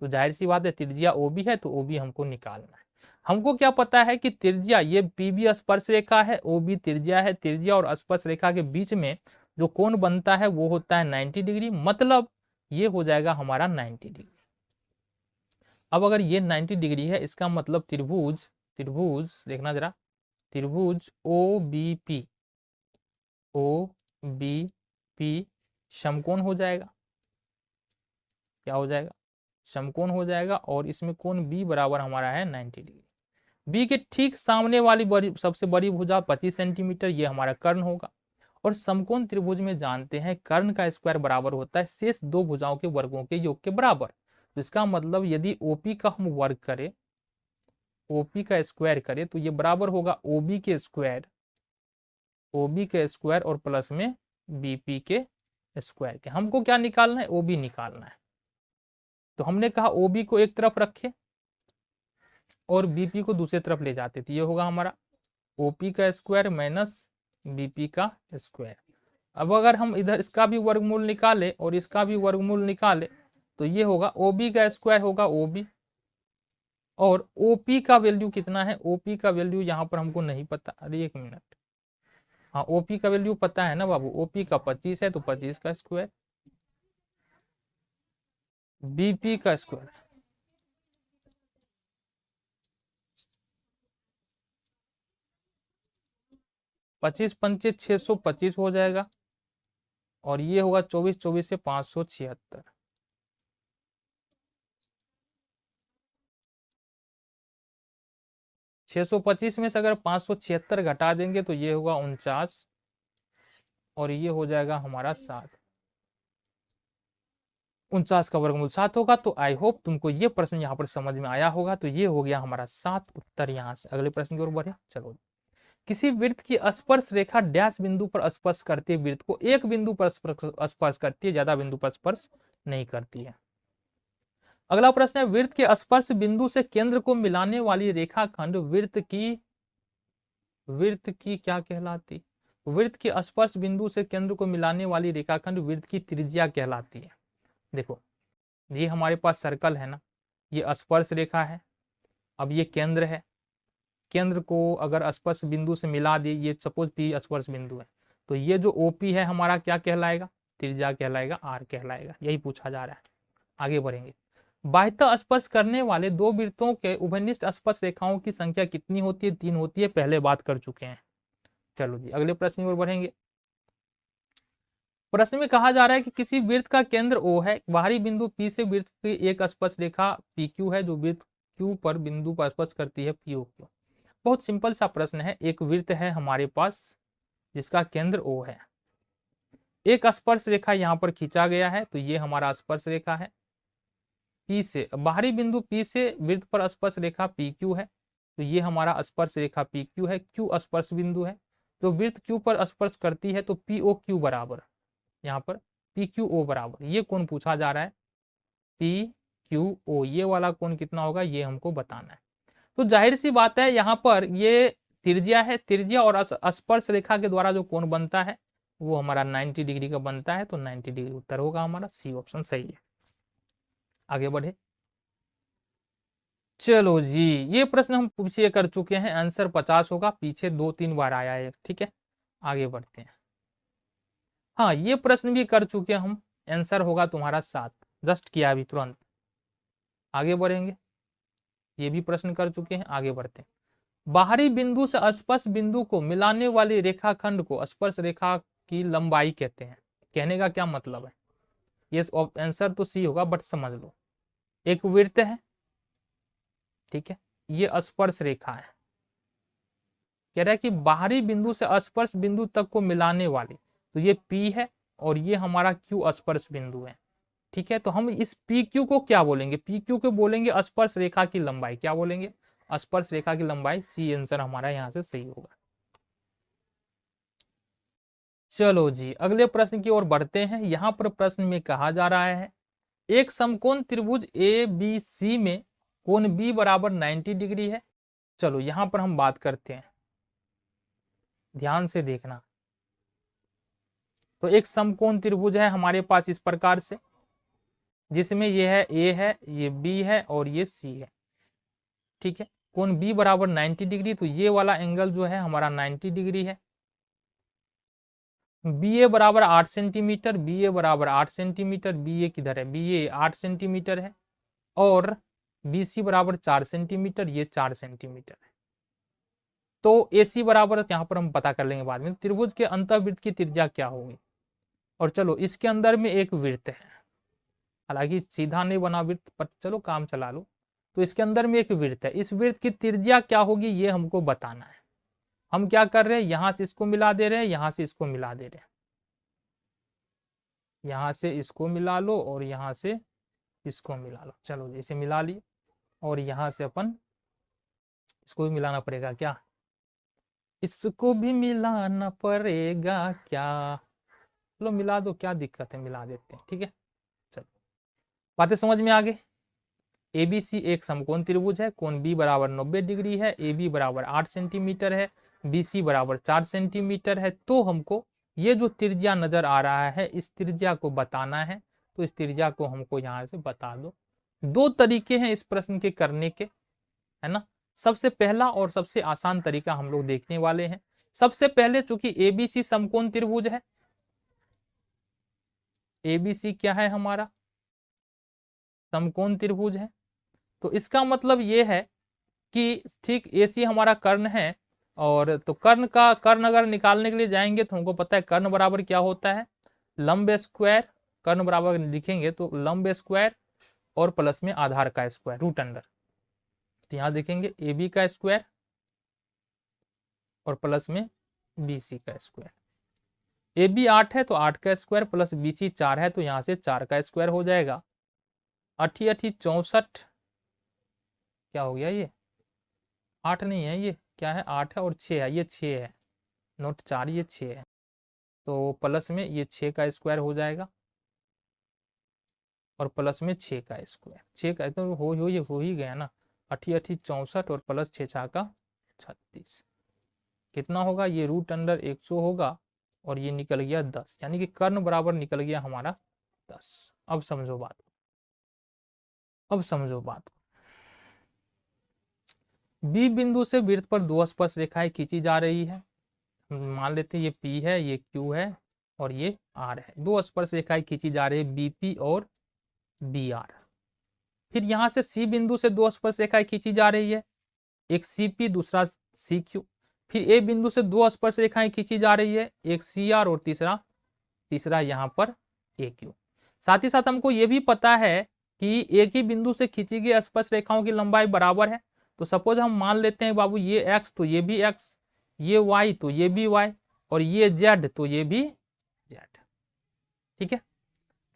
[SPEAKER 1] तो जाहिर सी बात है त्रिज्या OB है, तो OB हमको निकालना है। हमको क्या पता है कि त्रिज्या, ये PB स्पर्श रेखा है, OB त्रिज्या है। त्रिज्या और स्पर्श रेखा के बीच में जो कोण बनता है वो होता है 90 डिग्री। मतलब ये हो जाएगा हमारा 90 डिग्री। अब अगर ये 90 डिग्री है, इसका मतलब त्रिभुज, त्रिभुज देखना जरा, त्रिभुज OBP, OBP समकोण हो जाएगा। क्या हो जाएगा, समकोण हो जाएगा। और इसमें कोण B बराबर हमारा है 90 डिग्री। B के ठीक सामने वाली सबसे बड़ी भुजा 25 सेंटीमीटर, ये हमारा कर्ण होगा। और समकोण त्रिभुज में जानते हैं कर्ण का स्क्वायर बराबर होता है शेष दो भुजाओं के वर्गों के योग के बराबर। तो इसका मतलब यदि OP का हम वर्ग करें, OP का स्क्वायर करें तो ये बराबर होगा OB के स्क्वायर, OB के स्क्वायर और प्लस में BP के स्क्वायर के। हमको क्या निकालना है, OB निकालना है। तो हमने कहा OB को एक तरफ रखे और BP को दूसरी तरफ ले जाते, तो ये होगा हमारा OP का स्क्वायर माइनस BP का स्क्वायर। अब अगर हम इधर इसका भी वर्गमूल निकाले और इसका भी वर्गमूल निकाले तो ये होगा OB का स्क्वायर होगा OB। और OP का वैल्यू कितना है, OP का वैल्यू यहाँ पर हमको नहीं पता। अरे एक मिनट, हाँ OP का वैल्यू पता है ना बाबू, OP का 25 है तो 25 का स्क्वायर, BP का स्क्वायर 25 पंचे 625 हो जाएगा। और ये होगा 24, 24 से 576। 625 में से अगर 576 घटा देंगे तो ये होगा 49 और ये हो जाएगा हमारा 7। 49 का वर्गमूल 7 होगा। तो आई होप तुमको ये प्रश्न यहाँ पर समझ में आया होगा। तो ये हो गया हमारा 7 उत्तर। यहाँ से अगले प्रश्न की ओर बढ़े। चलो, किसी वृत्त की स्पर्श रेखा डैश बिंदु पर स्पर्श करती है वृत्त को, एक बिंदु पर स्पर्श करती है, ज्यादा बिंदु पर स्पर्श नहीं करती है। अगला प्रश्न है, वृत्त के स्पर्श बिंदु से केंद्र को मिलाने वाली रेखाखंड वृत्त की क्या कहलाती, वृत्त के स्पर्श बिंदु से केंद्र को मिलाने वाली रेखाखंड वृत्त की त्रिज्या कहलाती है। देखो ये हमारे पास सर्कल है ना, ये स्पर्श रेखा है, अब ये केंद्र है। केंद्र को अगर स्पर्श बिंदु से मिला दे, ये सपोज P स्पर्श बिंदु है, तो ये जो OP है हमारा क्या कहलाएगा, त्रिज्या कहलाएगा, R कहलाएगा। यही पूछा जा रहा है। आगे बढ़ेंगे, बाह्यतः स्पर्श करने वाले दो वृत्तों के उभयनिष्ठ स्पर्श रेखाओं की संख्या कितनी होती है, 3 होती है। पहले बात कर चुके हैं। चलो जी अगले प्रश्न की ओर बढ़ेंगे। प्रश्न में कहा जा रहा है कि किसी वृत्त का केंद्र O है, बाहरी बिंदु P से वृत्त की एक स्पर्श रेखा PQ है जो वृत्त Q पर बिंदु पर स्पर्श करती है POQ। बहुत सिंपल सा प्रश्न है। एक वृत्त है हमारे पास जिसका केंद्र O है, एक स्पर्श रेखा यहाँ पर खींचा गया है, तो ये हमारा स्पर्श रेखा है। P से बाहरी बिंदु P से वृत्त पर स्पर्श रेखा PQ है, तो ये हमारा स्पर्श रेखा PQ है। Q स्पर्श बिंदु है, तो वृत्त Q पर स्पर्श करती है, तो POQ बराबर यहाँ पर PQO बराबर, ये कोण पूछा जा रहा है PQO, ये वाला कोण कितना होगा ये हमको बताना है। तो जाहिर सी बात है यहाँ पर ये त्रिज्या है, त्रिज्या और स्पर्श रेखा के द्वारा जो कोण बनता है वो हमारा 90 डिग्री का बनता है, तो 90 डिग्री उत्तर होगा हमारा, सी ऑप्शन सही है। आगे बढ़े। चलो जी ये प्रश्न हम पूछिए कर चुके हैं, आंसर 50 होगा, पीछे 2-3 बार आया है। ठीक है आगे बढ़ते हैं। हाँ ये प्रश्न भी कर चुके हैं हम, आंसर होगा तुम्हारा 7, जस्ट किया अभी तुरंत। आगे बढ़ेंगे, ये भी प्रश्न कर चुके हैं, आगे बढ़ते हैं। बाहरी बिंदु से स्पर्श बिंदु को मिलाने वाली रेखाखंड को स्पर्श रेखा की लंबाई कहते हैं। कहने का क्या मतलब है, ये आंसर तो सी होगा बट समझ लो। एक वृत्त है, ठीक है, ये स्पर्श रेखा है, कह रहा है कि बाहरी बिंदु से स्पर्श बिंदु तक को मिलाने वाली, तो ये P है और ये हमारा Q स्पर्श बिंदु है। ठीक है, तो हम इस PQ को क्या बोलेंगे, PQ को बोलेंगे स्पर्श रेखा की लंबाई, क्या बोलेंगे स्पर्श रेखा की लंबाई, सी आंसर हमारा यहाँ से सही होगा। चलो जी अगले प्रश्न की ओर बढ़ते हैं। यहाँ पर प्रश्न में कहा जा रहा है एक समकोण त्रिभुज ABC में कोण B बराबर 90 डिग्री है। चलो यहाँ पर हम बात करते हैं, ध्यान से देखना। तो एक समकोण त्रिभुज है हमारे पास इस प्रकार से, जिसमें ये है A है, ये B है और ये C है। ठीक है, कोण B बराबर 90 डिग्री, तो ये वाला एंगल जो है हमारा 90 डिग्री है। BA बराबर 8 सेंटीमीटर, BA बराबर 8 सेंटीमीटर, BA किधर है, BA 8 सेंटीमीटर है, और BC बराबर 4 सेंटीमीटर, ये 4 सेंटीमीटर है। तो AC बराबर यहाँ पर हम पता कर लेंगे बाद में। त्रिभुज के अंतःवृत्त की त्रिज्या क्या होगी, और चलो इसके अंदर में एक वृत्त है, हालांकि सीधा नहीं बना वृत्त पर चलो काम चला लो। तो इसके अंदर में एक वृत्त है, इस वृत्त की त्रिज्या क्या होगी ये हमको बताना है। हम क्या कर रहे हैं, यहां से इसको मिला दे रहे हैं, यहां से इसको मिला दे रहे हैं, यहां से इसको मिला लो और यहां से इसको मिला लो। चलो इसे मिला लिए, और यहां से अपन इसको भी मिलाना पड़ेगा क्या, इसको भी मिलाना पड़ेगा क्या, चलो मिला दो, क्या दिक्कत है, मिला देते हैं। ठीक है चलो बातें समझ में आ गई। ABC एक समकोण त्रिभुज है, कोण B बराबर 90 डिग्री है, AB बराबर 8 सेंटीमीटर है, BC बराबर 4 सेंटीमीटर है। तो हमको ये जो त्रिज्या नजर आ रहा है इस त्रिज्या को बताना है, तो इस त्रिज्या को हमको यहाँ से बता दो। दो तरीके हैं इस प्रश्न के करने के, है ना। सबसे पहला और सबसे आसान तरीका हम लोग देखने वाले हैं। सबसे पहले चूंकि ABC समकोण त्रिभुज है, ABC क्या है हमारा समकोण त्रिभुज है, तो इसका मतलब ये है कि ठीक AC हमारा कर्ण है, और तो कर्ण अगर निकालने के लिए जाएंगे तो हमको पता है कर्ण बराबर क्या होता है, लंब स्क्वायर, कर्ण बराबर लिखेंगे तो लंब स्क्वायर और प्लस में आधार का स्क्वायर रूट अंडर। तो यहाँ देखेंगे AB का स्क्वायर और प्लस में BC का स्क्वायर। AB 8 है तो 8 का स्क्वायर प्लस BC 4 है तो यहाँ से 4 का स्क्वायर हो जाएगा। 8 8 64, क्या हो गया ये 8 नहीं है, ये क्या है 8 है और 6 है, ये 6 है, नोट 4 ये 6 है, तो प्लस में ये 6 का स्क्वायर हो जाएगा और प्लस में 6 का स्क्वायर, 6 का तो ये हो ही गया ना। 8 8 64 और प्लस 6 6 का 36, कितना होगा ये रूट अंडर 100 होगा, और ये निकल गया 10, यानी कि कर्ण बराबर निकल गया हमारा 10। अब समझो बात, अब समझो बात। बी बिंदु से वृत्त पर दो स्पर्श रेखाएं खींची जा रही है, मान लेते हैं ये P है, ये Q है और ये R है। दो स्पर्श रेखाएं खींची जा रही है BP और BR। फिर यहां से C बिंदु से दो स्पर्श रेखाएं खींची जा रही है, एक CP दूसरा CQ। फिर ए बिंदु से दो स्पर्श रेखाएं खींची जा रही है, एक सी आर और तीसरा यहाँ पर ए क्यू। साथ ही साथ हमको ये भी पता है कि एक ही बिंदु से खींची गई स्पर्श रेखाओं की लंबाई बराबर है। तो सपोज हम मान लेते हैं बाबू ये एक्स तो ये भी एक्स, ये वाई तो ये भी वाई, और ये जेड तो ये भी जेड। ठीक है,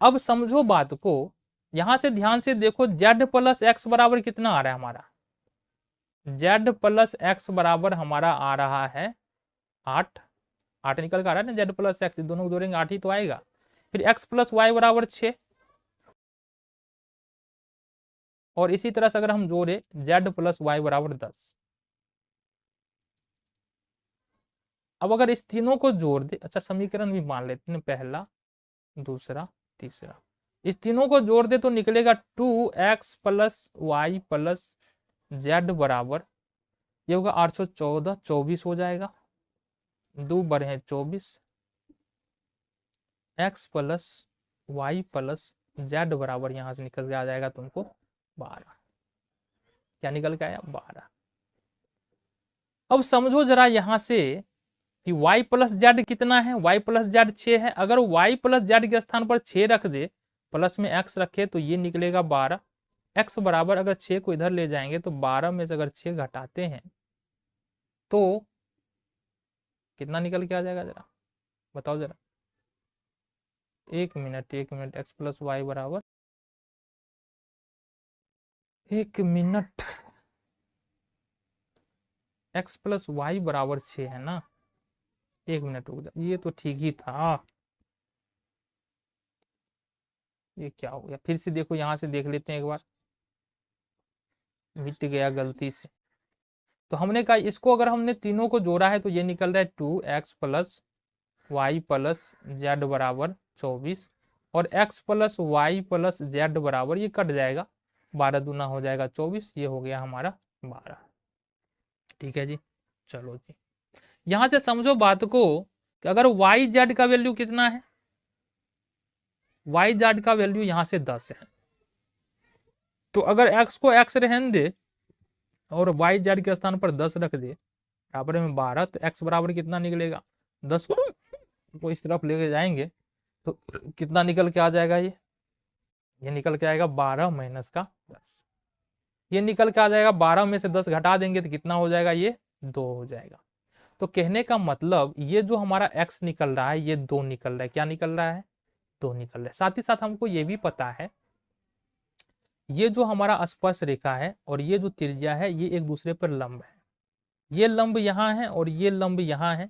[SPEAKER 1] अब समझो बात को, यहां से ध्यान से देखो, जेड प्लस एक्स बराबर कितना आ रहा है हमारा, जेड प्लस एक्स बराबर हमारा आ रहा है 8। 8 निकल कर आ रहा है ना, जेड प्लस एक्स दोनों को जोड़ेंगे 8 ही तो आएगा। फिर एक्स प्लस वाई बराबर 6, और इसी तरह से अगर हम जोड़े जेड प्लस वाई बराबर 10। अब अगर इस तीनों को जोड़ दे, अच्छा समीकरण भी मान लेते हैं, पहला दूसरा तीसरा, इस तीनों को जोड़ दे तो निकलेगा 2x plus y plus z बराबर, ये होगा 814, 24 हो जाएगा, 2 बढ़े 24, x plus y plus z बराबर यहां से निकल के आ जाएगा तुमको 12। क्या निकल के आया 12। अब समझो जरा यहां से कि y प्लस जेड कितना है, y प्लस जेड 6 है। अगर y प्लस जेड के स्थान पर 6 रख दे, प्लस में x रखे तो ये निकलेगा 12। x बराबर अगर 6 को इधर ले जाएंगे तो 12 में से अगर 6 घटाते हैं तो कितना निकल के आ जाएगा, जरा बताओ जरा। एक मिनट x प्लस वाई बराबर, एक मिनट, x प्लस वाई बराबर 6 है ना, एक मिनट रुक जा, ये तो ठीक ही था, ये क्या हो गया, फिर से देखो, यहां से देख लेते हैं एक बार, मिट गया गलती से। तो हमने कहा इसको अगर हमने तीनों को जोड़ा है तो ये निकल रहा है 2x plus y plus z बराबर 24, और x plus y plus z बराबर, ये कट जाएगा, 12 दूना हो जाएगा 24, ये हो गया हमारा 12। ठीक है जी, चलो जी, यहां से समझो बात को कि अगर वाई जेड का वैल्यू कितना है, वाई जेड का वैल्यू यहां से 10 है, तो अगर x को x रहने दे और वाई जेड के स्थान पर 10 रख दे बराबर में 12, तो x बराबर कितना निकलेगा, 10 को इस तरफ लेके जाएंगे तो कितना निकल के आ जाएगा, ये निकल के आएगा 12 माइनस का 10, ये निकल के आ जाएगा, 12 में से 10 घटा देंगे तो कितना हो जाएगा, ये 2 हो जाएगा। तो कहने का मतलब ये जो हमारा x निकल रहा है ये 2 निकल रहा है, क्या निकल रहा है, 2 निकल रहा है। साथ ही साथ हमको ये भी पता है ये जो हमारा स्पर्श रेखा है और ये जो त्रिज्या है ये एक दूसरे पर लंब है, ये लंब यहाँ है और ये लंब यहाँ है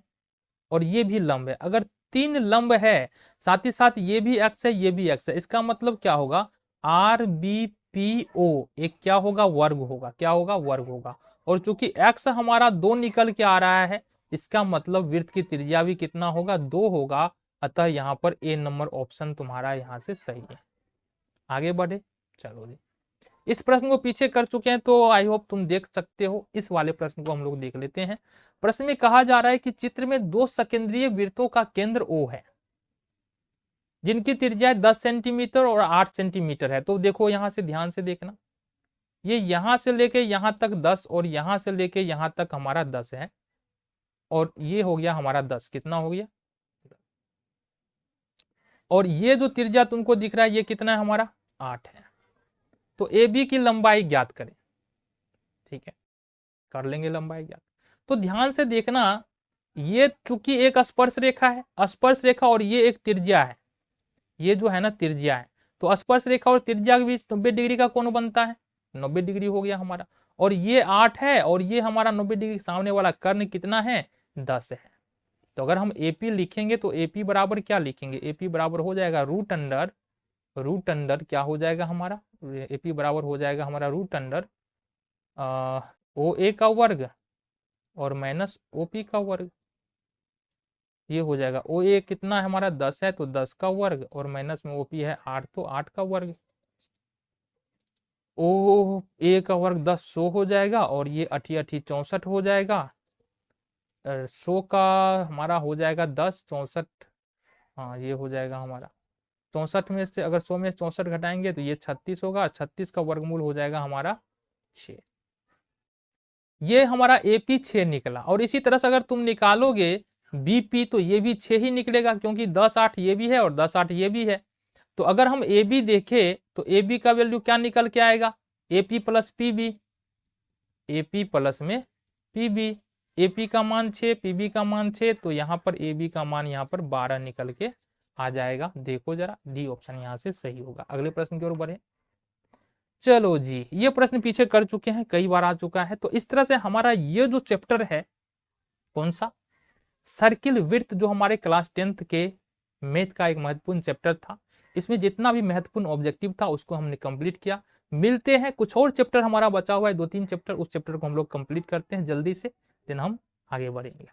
[SPEAKER 1] और ये भी लंब है। अगर 3 लंब है, साथ ही साथ ये भी x है ये भी x है, इसका मतलब क्या होगा, आर बी पी ओ एक क्या होगा, वर्ग होगा, क्या होगा, वर्ग होगा। और चूंकि x हमारा 2 निकल के आ रहा है, इसका मतलब वृत्त की त्रिज्या भी कितना होगा, 2 होगा। अतः यहाँ पर ए नंबर ऑप्शन तुम्हारा यहाँ से सही है। आगे बढ़े, चलो जी, इस प्रश्न को पीछे कर चुके हैं तो आई होप तुम देख सकते हो। इस वाले प्रश्न को हम लोग देख लेते हैं। प्रश्न में कहा जा रहा है कि चित्र में 2 सकेंद्रीय वृत्तों का केंद्र O है जिनकी त्रिज्या 10 सेंटीमीटर और 8 सेंटीमीटर है। तो देखो यहां से ध्यान से देखना, ये यहां से लेके यहां तक 10 और यहां से लेके यहां तक हमारा 10 है, और ये हो गया हमारा 10, कितना हो गया, और ये जो त्रिज्या तुमको दिख रहा है ये कितना है हमारा, 8 है। तो ए बी की लंबाई ज्ञात करें। ठीक है, कर लेंगे लंबाई ज्ञात। तो ध्यान से देखना, ये चूंकि एक स्पर्श रेखा है, स्पर्श रेखा और ये एक त्रिज्या है, ये जो है ना त्रिज्या है, तो स्पर्श रेखा और त्रिज्या के बीच 90 डिग्री का कोण बनता है, 90 डिग्री हो गया हमारा। और ये 8 है और ये हमारा 90 डिग्री, सामने वाला कर्ण कितना है, 10 है। तो अगर हम एपी लिखेंगे तो एपी बराबर क्या लिखेंगे, एपी बराबर हो जाएगा रूट अंडर क्या हो जाएगा हमारा, एपी बराबर हो जाएगा हमारा रूट अंडर ओ ए का वर्ग और माइनस ओपी का वर्ग, ये हो जाएगा। ओ ए कितना है हमारा 10 है तो 10 का वर्ग और माइनस में ओपी है 8 तो 8 का वर्ग। ओ ए का वर्ग 10 100 हो जाएगा और ये 8 8 64 हो जाएगा। 100 का हमारा हो जाएगा 10 64, हाँ ये हो जाएगा हमारा 64 में से, अगर 100 में 64 घटाएंगे तो ये 36 होगा, 36 का वर्गमूल हो जाएगा हमारा 6। ये हमारा AP 6 निकला, और इसी तरह से अगर तुम निकालोगे BP तो ये भी 6 ही निकलेगा, क्योंकि 10 8 ये भी है और 10 8 ये भी है। तो अगर हम AB देखें तो AB का वैल्यू क्या निकल के आएगा, AP plus PB, AP plus में PB, AP का मान 6, PB का मान 6, तो यहाँ पर AB का मान यहाँ पर 12 निकल के आ जाएगा। देखो जरा, डी ऑप्शन यहाँ से सही होगा। अगले प्रश्न की ओर बढ़े। चलो जी, ये प्रश्न पीछे कर चुके हैं, कई बार आ चुका है। तो इस तरह से हमारा ये जो चैप्टर है, कौन सा, सर्किल विड्थ, जो हमारे क्लास 10th के मैथ का एक महत्वपूर्ण चैप्टर था, इसमें जितना भी महत्वपूर्ण ऑब्जेक्टिव था उसको हमने कंप्लीट किया। मिलते हैं, कुछ और चैप्टर हमारा बचा हुआ है, 2-3 चैप्टर, उस चैप्टर को हम लोग कंप्लीट करते हैं जल्दी से, देन हम आगे बढ़ेंगे।